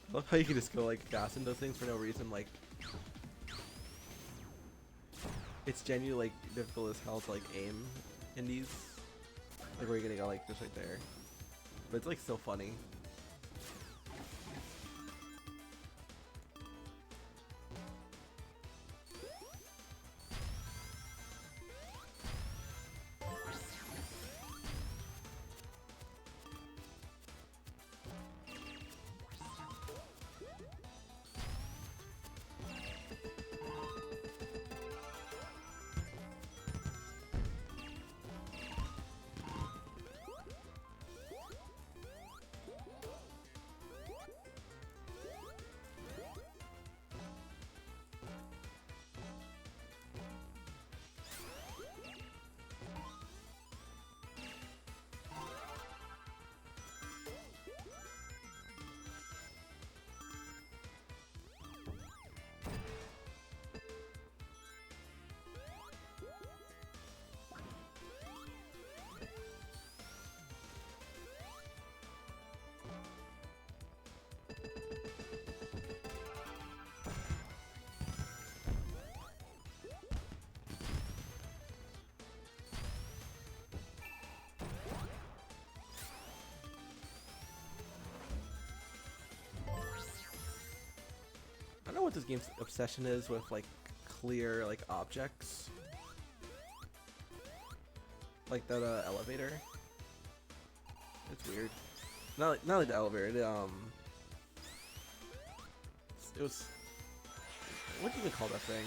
I love how you can just go like fast into those things for no reason. Like, it's genuinely like difficult as hell to like aim in these. Like where you're gonna go like just right there, but it's like so funny. what this game's obsession is with like clear like objects. Like that elevator. It's weird. Not like the elevator. It was, what do you even call that thing?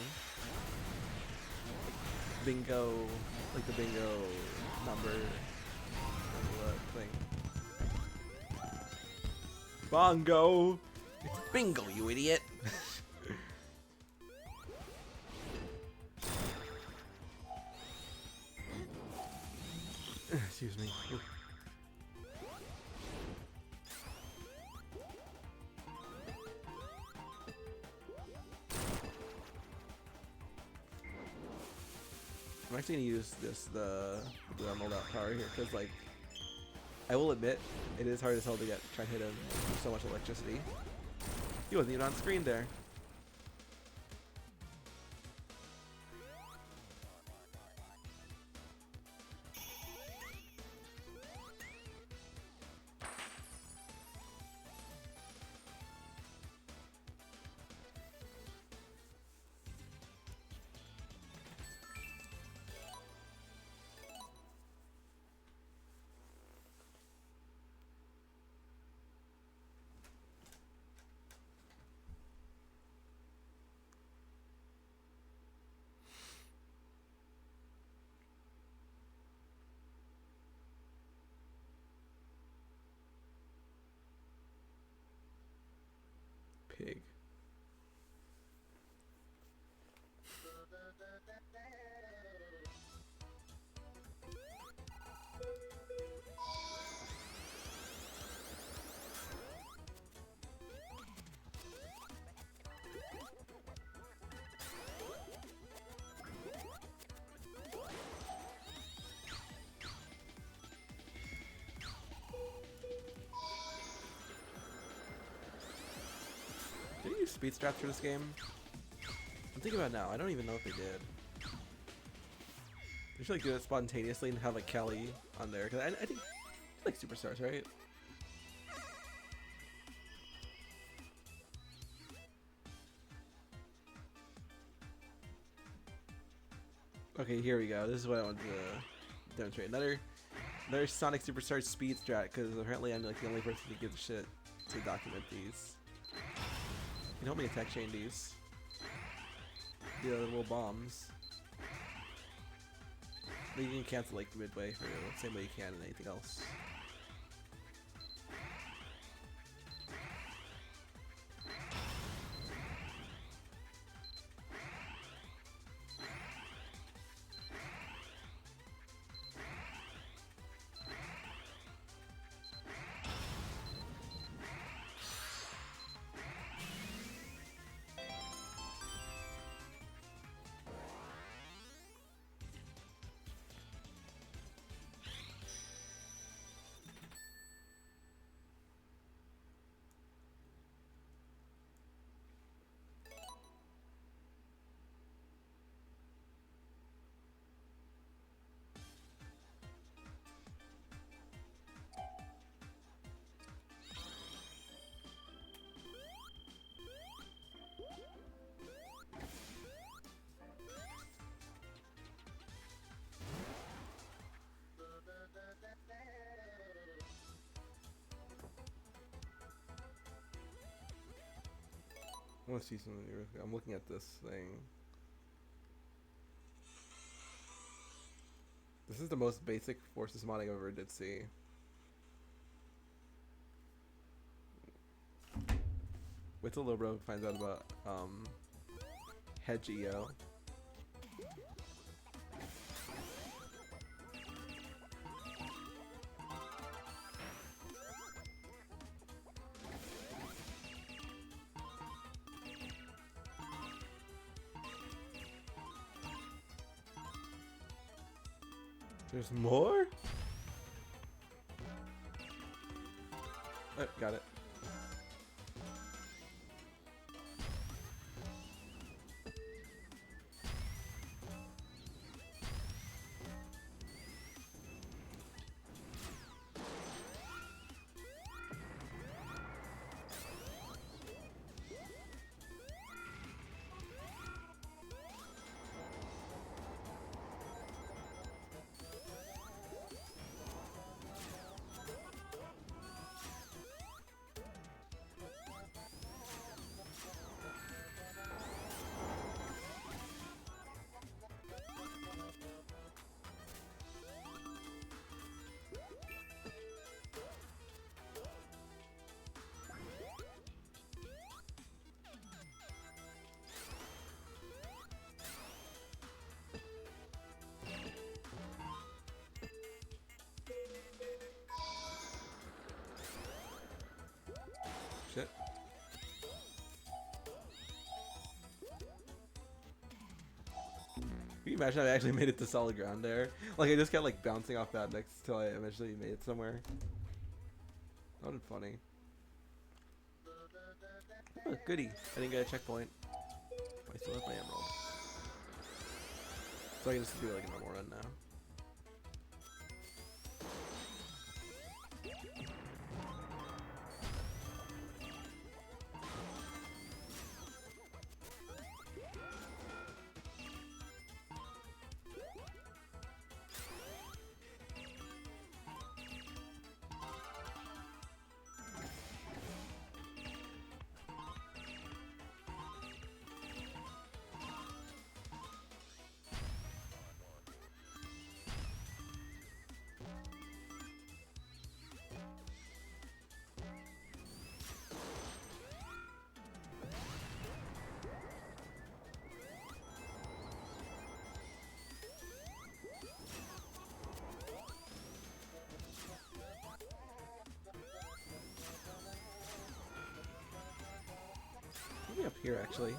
Bingo, like the bingo number thing. Bongo! It's bingo, you idiot! Excuse me. Ooh. I'm actually gonna use the blue emerald out power here because, like, I will admit it is hard as hell to try and hit him with so much electricity. He wasn't even on screen there. Pig. Did you use speed strats for this game? I'm thinking about it now. I don't even know if they did. They should like do it spontaneously and have like Kelly on there because I think it's like superstars, right? Okay, here we go. This is what I want to demonstrate. Another Sonic Superstar speed strat because apparently I'm like the only person who gives a shit to document these. You can help me attack chain these. The little bombs. But you can cancel like midway for the same way you can in anything else. I want to see something. I'm looking at this thing. This is the most basic forces modding I ever did see. Wait till Lil Bro finds out about Hedge EO. There's more? Oh, got it. shit. Can you imagine I actually made it to solid ground there? Like I just kept like bouncing off that next till I eventually made it somewhere. That would be funny. Oh, goody. I didn't get a checkpoint. I still have my emerald. So I can just do like a normal run now. Maybe up here actually.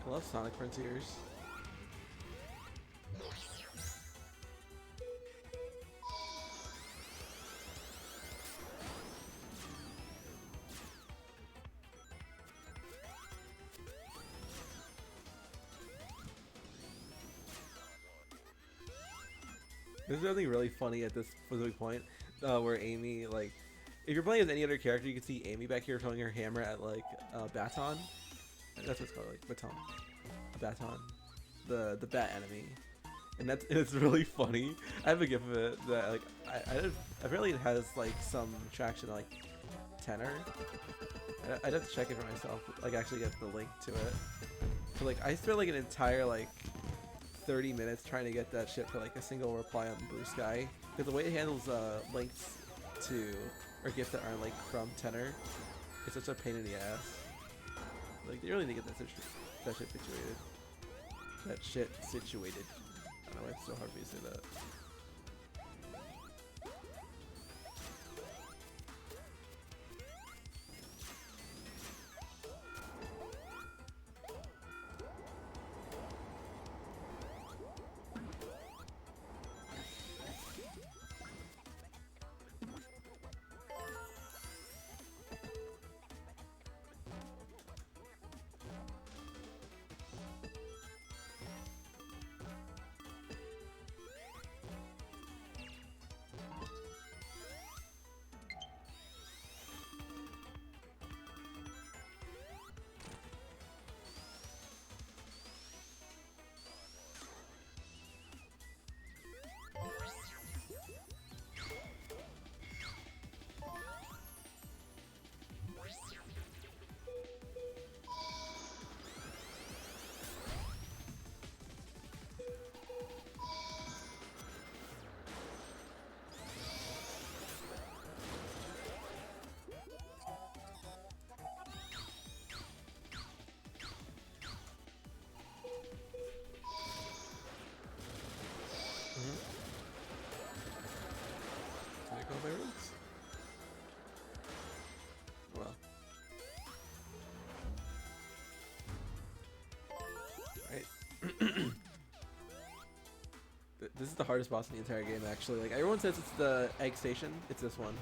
I love Sonic Frontiers. There's something really funny at this specific point where Amy, like, if you're playing as any other character, you can see Amy back here throwing her hammer at, like, Baton. That's what it's called, like, Baton. A Baton. The bat enemy. And it's really funny. I have a gif of it that, like, apparently it has, like, some traction, like, tenor. I'd have to check it for myself, like, actually get the link to it. But, like, I spent, like, an entire, like, 30 minutes trying to get that shit for like a single reply on Bluesky, because the way it handles links to or gifs that aren't like from tenor, it's such a pain in the ass. Like they really need to get that shit situated. That shit situated. I don't know why it's so hard for me to say that. My roots? Well. Right. This is the hardest boss in the entire game, actually. Like, everyone says it's the egg station. It's this one.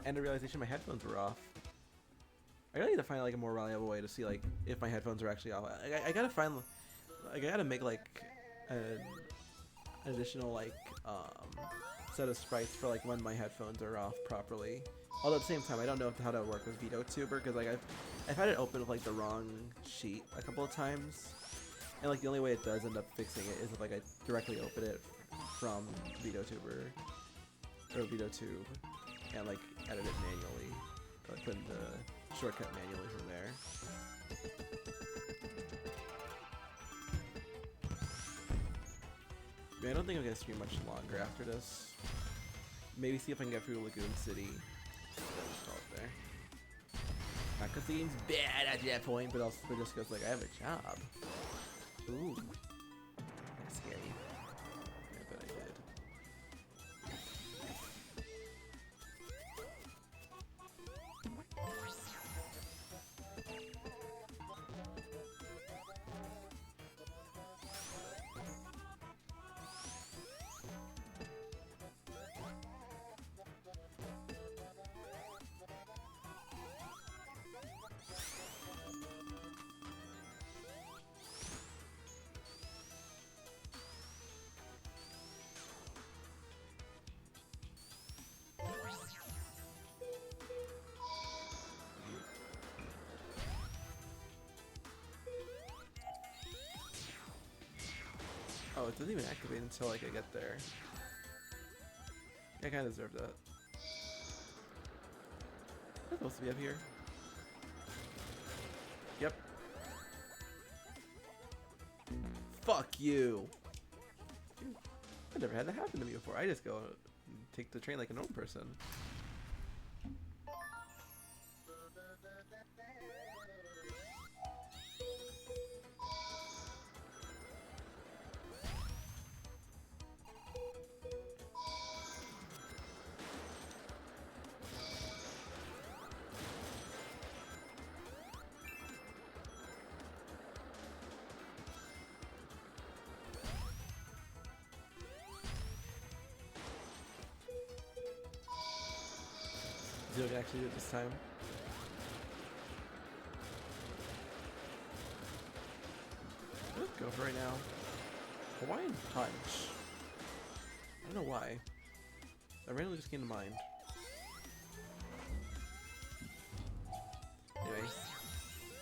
and the realization my headphones were off. I really need to find like a more reliable way to see like if my headphones are actually off. I gotta find, like, I gotta make like an additional like set of sprites for like when my headphones are off properly. Although at the same time, I don't know how to work with VideoTuber because like I've had it open with like the wrong sheet a couple of times, and like the only way it does end up fixing it is if like I directly open it from VideoTuber or VideoTube and like edit it manually, or put in the shortcut manually from there. I don't think I'm gonna stream much longer after this. Maybe see if I can get through Lagoon City. Just stop there. Not because the game's bad at that point, but also just because like I have a job. Ooh, that's scary. I bet I did. Oh, it doesn't even activate until like I get there. I kinda deserve that. I'm supposed to be up here. Yep. Fuck you! I've never had that happen to me before. I just go and take the train like a normal person. See if I can actually do it this time. Let's go for right now. Hawaiian Punch. I don't know why. That randomly just came to mind. Anyway,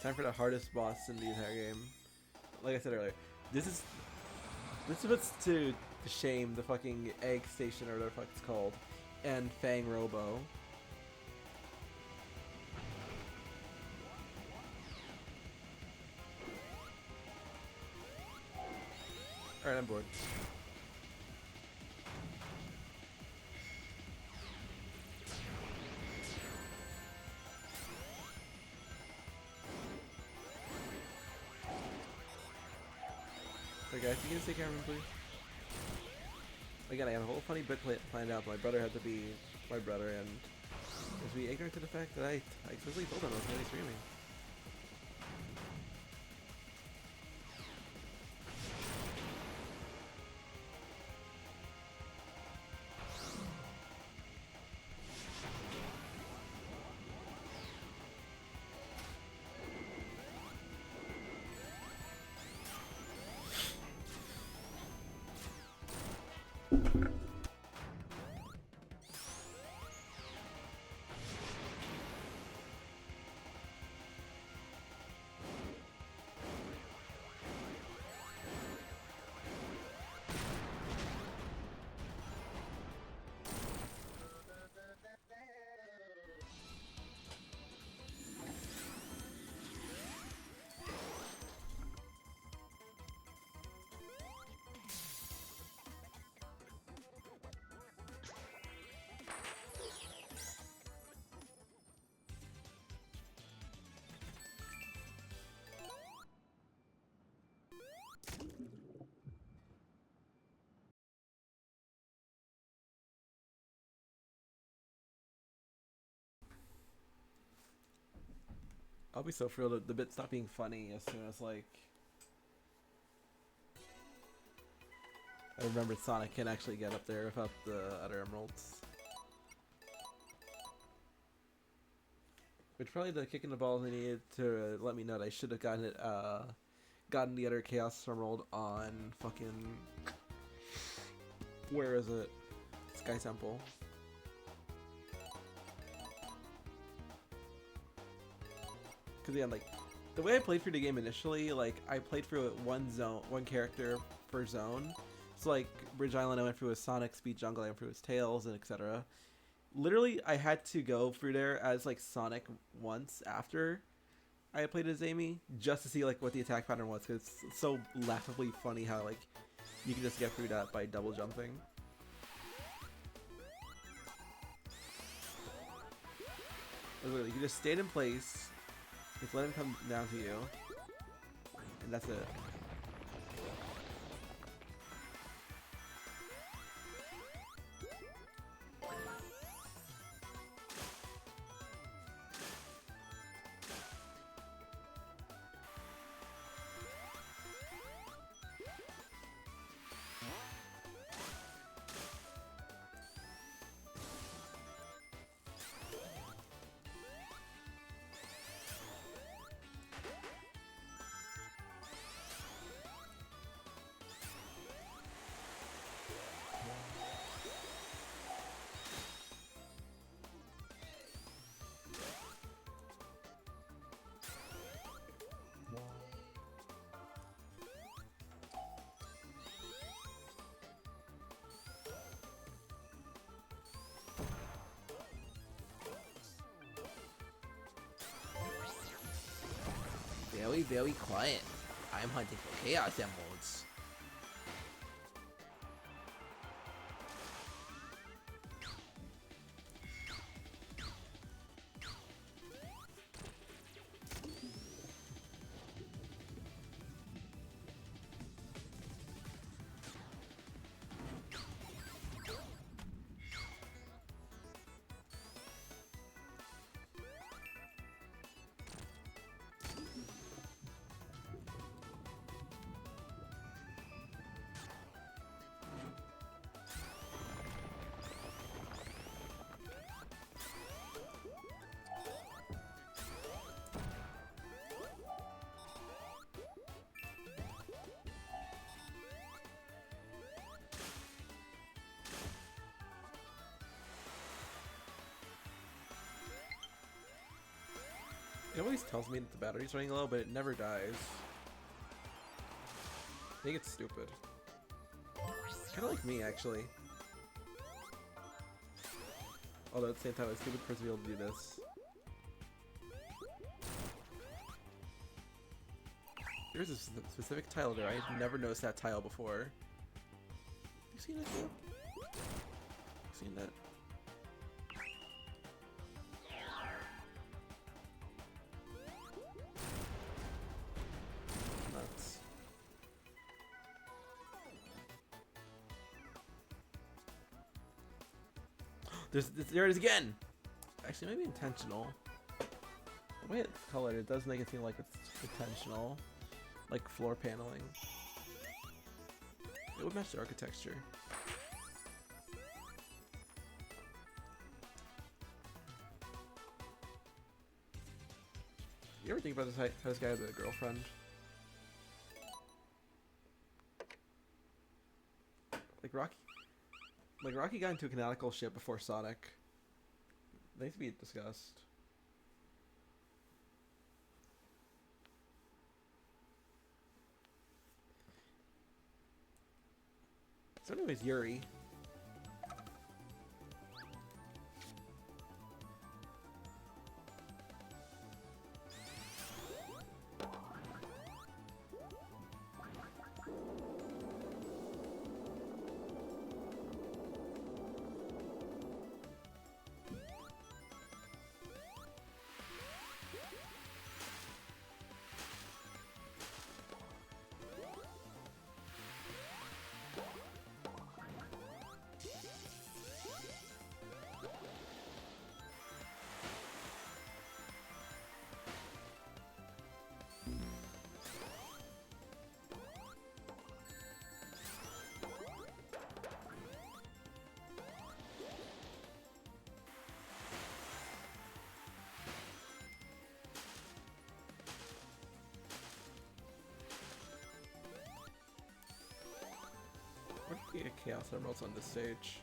time for the hardest boss in the entire game. Like I said earlier, this is what's to shame the fucking egg station or whatever the fuck it's called, and Fang Robo. Alright, I'm bored. Okay, guys, you can take care of him, please. Again, I have a whole funny bit planned out. My brother had to be my brother, and just be ignorant to the fact that I explicitly told him I was going to be streaming. I'll be so thrilled that the bit stopped being funny as soon as, like, I remembered Sonic can actually get up there without the other emeralds. Which probably the kick in the balls I needed to let me know that I should have gotten it. Gotten the other Chaos Emerald on fucking. Where is it? Sky Temple. Because yeah, like the way I played through the game initially, like I played through it one character per zone. So like Bridge Island, I went through with Sonic, Speed Jungle, I went through with Tails, and etc. Literally, I had to go through there as like Sonic once after I played as Amy, just to see like what the attack pattern was. Because it's so laughably funny how like you can just get through that by double jumping. Literally, you just stayed in place, just let him come down to you, and that's it. Very, very quiet. I'm hunting for Chaos Emeralds. It always tells me that the battery's running low, but it never dies. I think it's stupid. Kinda like me, actually. Although at the same time, it's stupid for us to be able to do this. There's a specific tile there. I've never noticed that tile before. You seen it too? You seen that? Nuts. There it is again! Actually, maybe intentional. The way it's colored, it does make it seem like it's intentional. Like floor paneling. It would match the architecture. You ever think about how this guy has a girlfriend? Like Rocky got into a canonical ship before Sonic. They need to be discussed. So anyways, Yuri. Chaos Emeralds on this stage.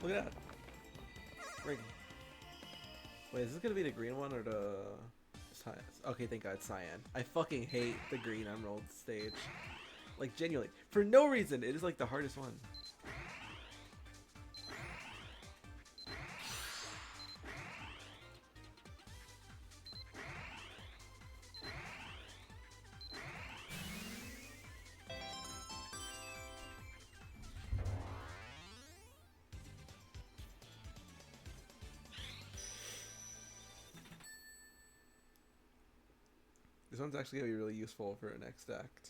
Look at that. Ring. Wait, is this gonna be the green one or the cyan? Okay, thank God, cyan. I fucking hate the green emerald stage. Like, genuinely. For no reason, it is like the hardest one. This one's actually gonna be really useful for the next act.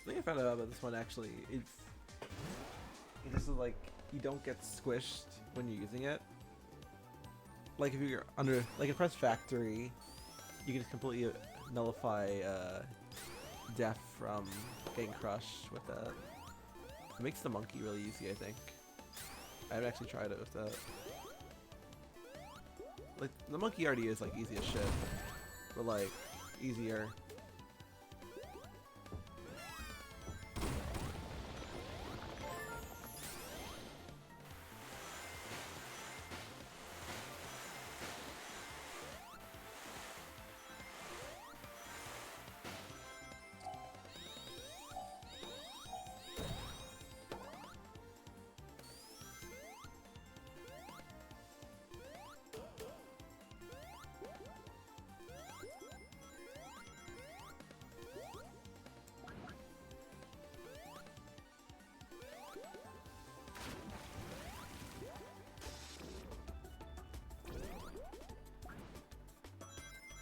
The thing I found out about this one actually, it's just like you don't get squished when you're using it. Like if you're under, like in Press Factory, you can just completely nullify death from getting crushed with that. It makes the monkey really easy, I think. I haven't actually tried it with that. Like the monkey already is like easy as shit, but like easier.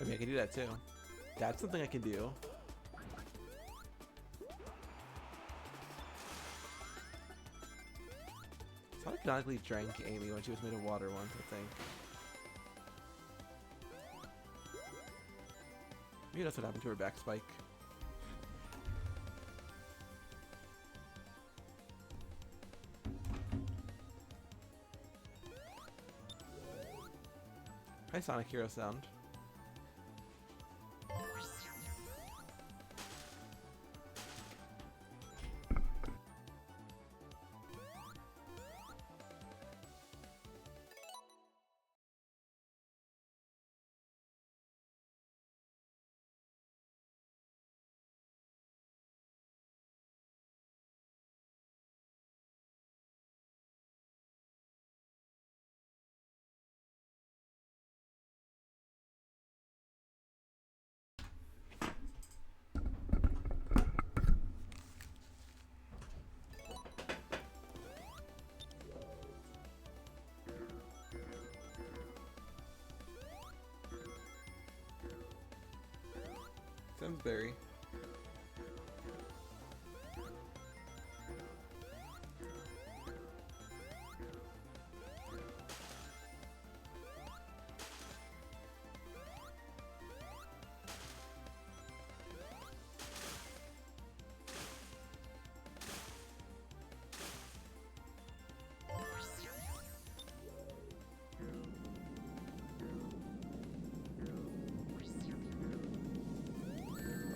I mean, I can do that too. That's something I can do. So I canonically drank Amy when she was made of water once, I think. Maybe that's what happened to her back spike. Hi, Sonic Hero sound. Simsbury.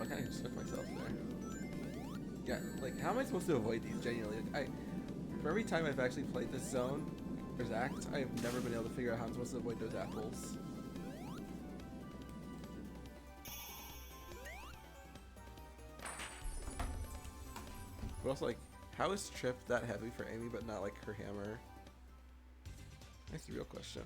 kind of just took myself there. Yeah, like, how am I supposed to avoid these, genuinely? Like, for every time I've actually played this zone, there's act, I've never been able to figure out how I'm supposed to avoid those apples. But also, like, how is Trip that heavy for Amy, but not, like, her hammer? That's the real question.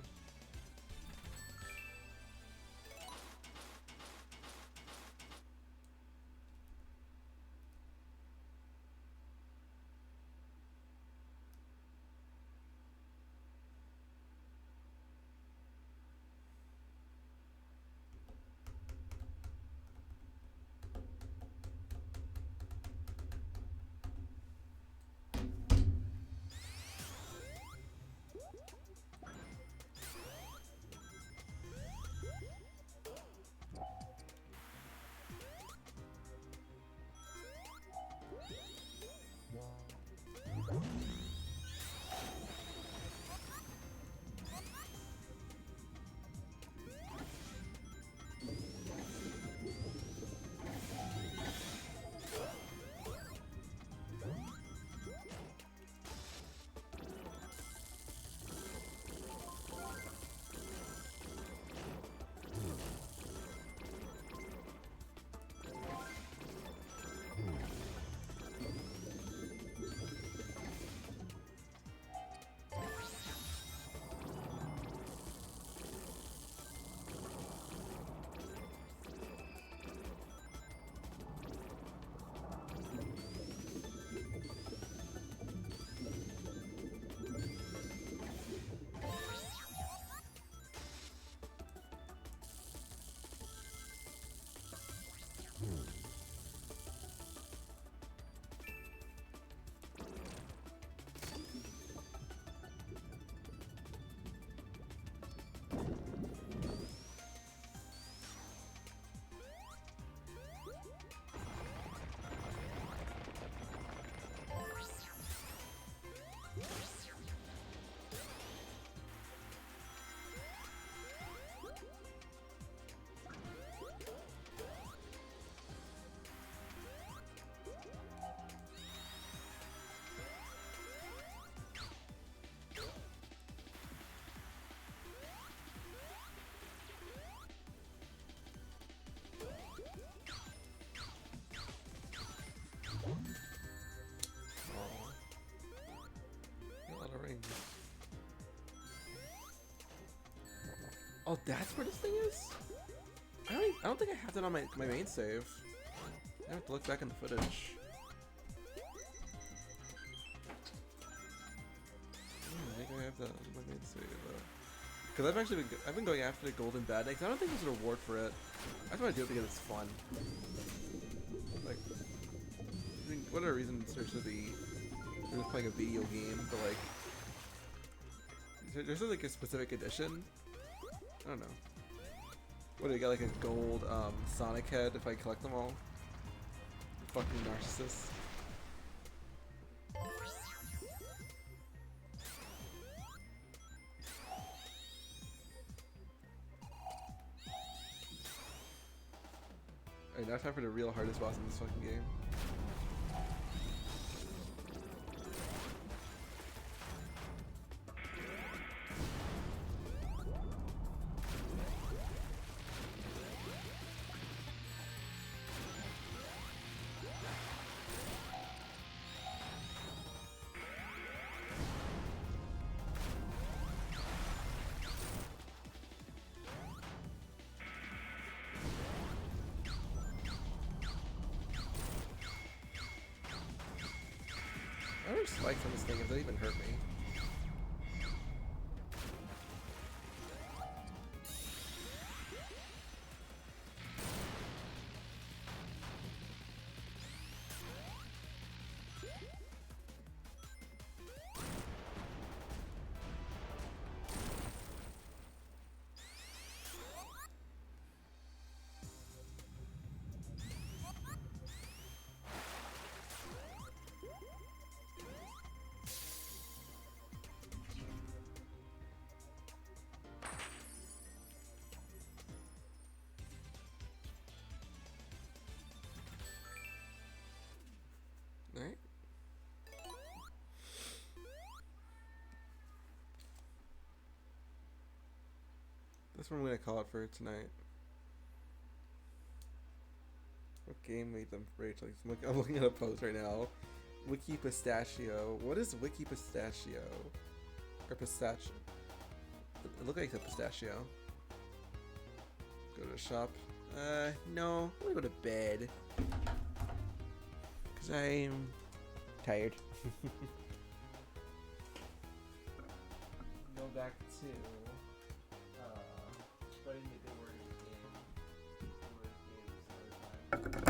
Oh, that's where this thing is? I don't think I have that on my main save. I have to look back in the footage. I think I have that on my main save. Because I've been going after the golden bad eggs. I don't think there's a reward for it. I just want to do it because it's fun. Like, I think whatever reason there should be, we're just playing a video game, but like, there's like a specific edition. I don't know. What do you get, like a gold Sonic head if I collect them all? Fucking narcissist. Alright, now time for the real hardest boss in this fucking game. I don't spikes on this thing if they even hurt me. That's what I'm gonna call it for tonight. What game made them rage? Like, I'm looking at a post right now. Wiki pistachio. What is wiki pistachio? Or pistachio? It looked like it's a pistachio. Go to the shop. No. I'm gonna go to bed. Cause I'm tired. Go back to starting to get the word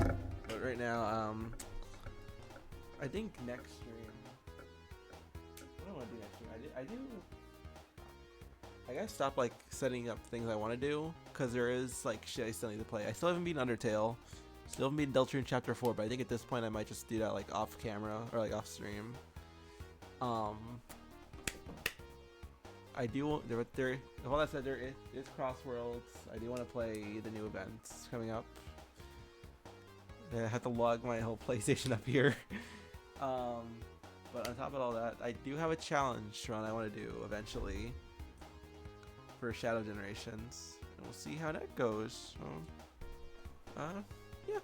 game. But right now, I think next stream. What do I want to do next stream? I gotta stop like setting up things I want to do, cause there is like shit I still need to play. I still haven't beaten Undertale, still haven't beaten Deltarune Chapter 4, but I think at this point I might just do that like off camera or like off stream. I do. All that said, there is Crossworlds. I do want to play the new events coming up. I have to log my whole PlayStation up here. But on top of all that, I do have a challenge run I want to do eventually for Shadow Generations, and we'll see how that goes. So, yeah.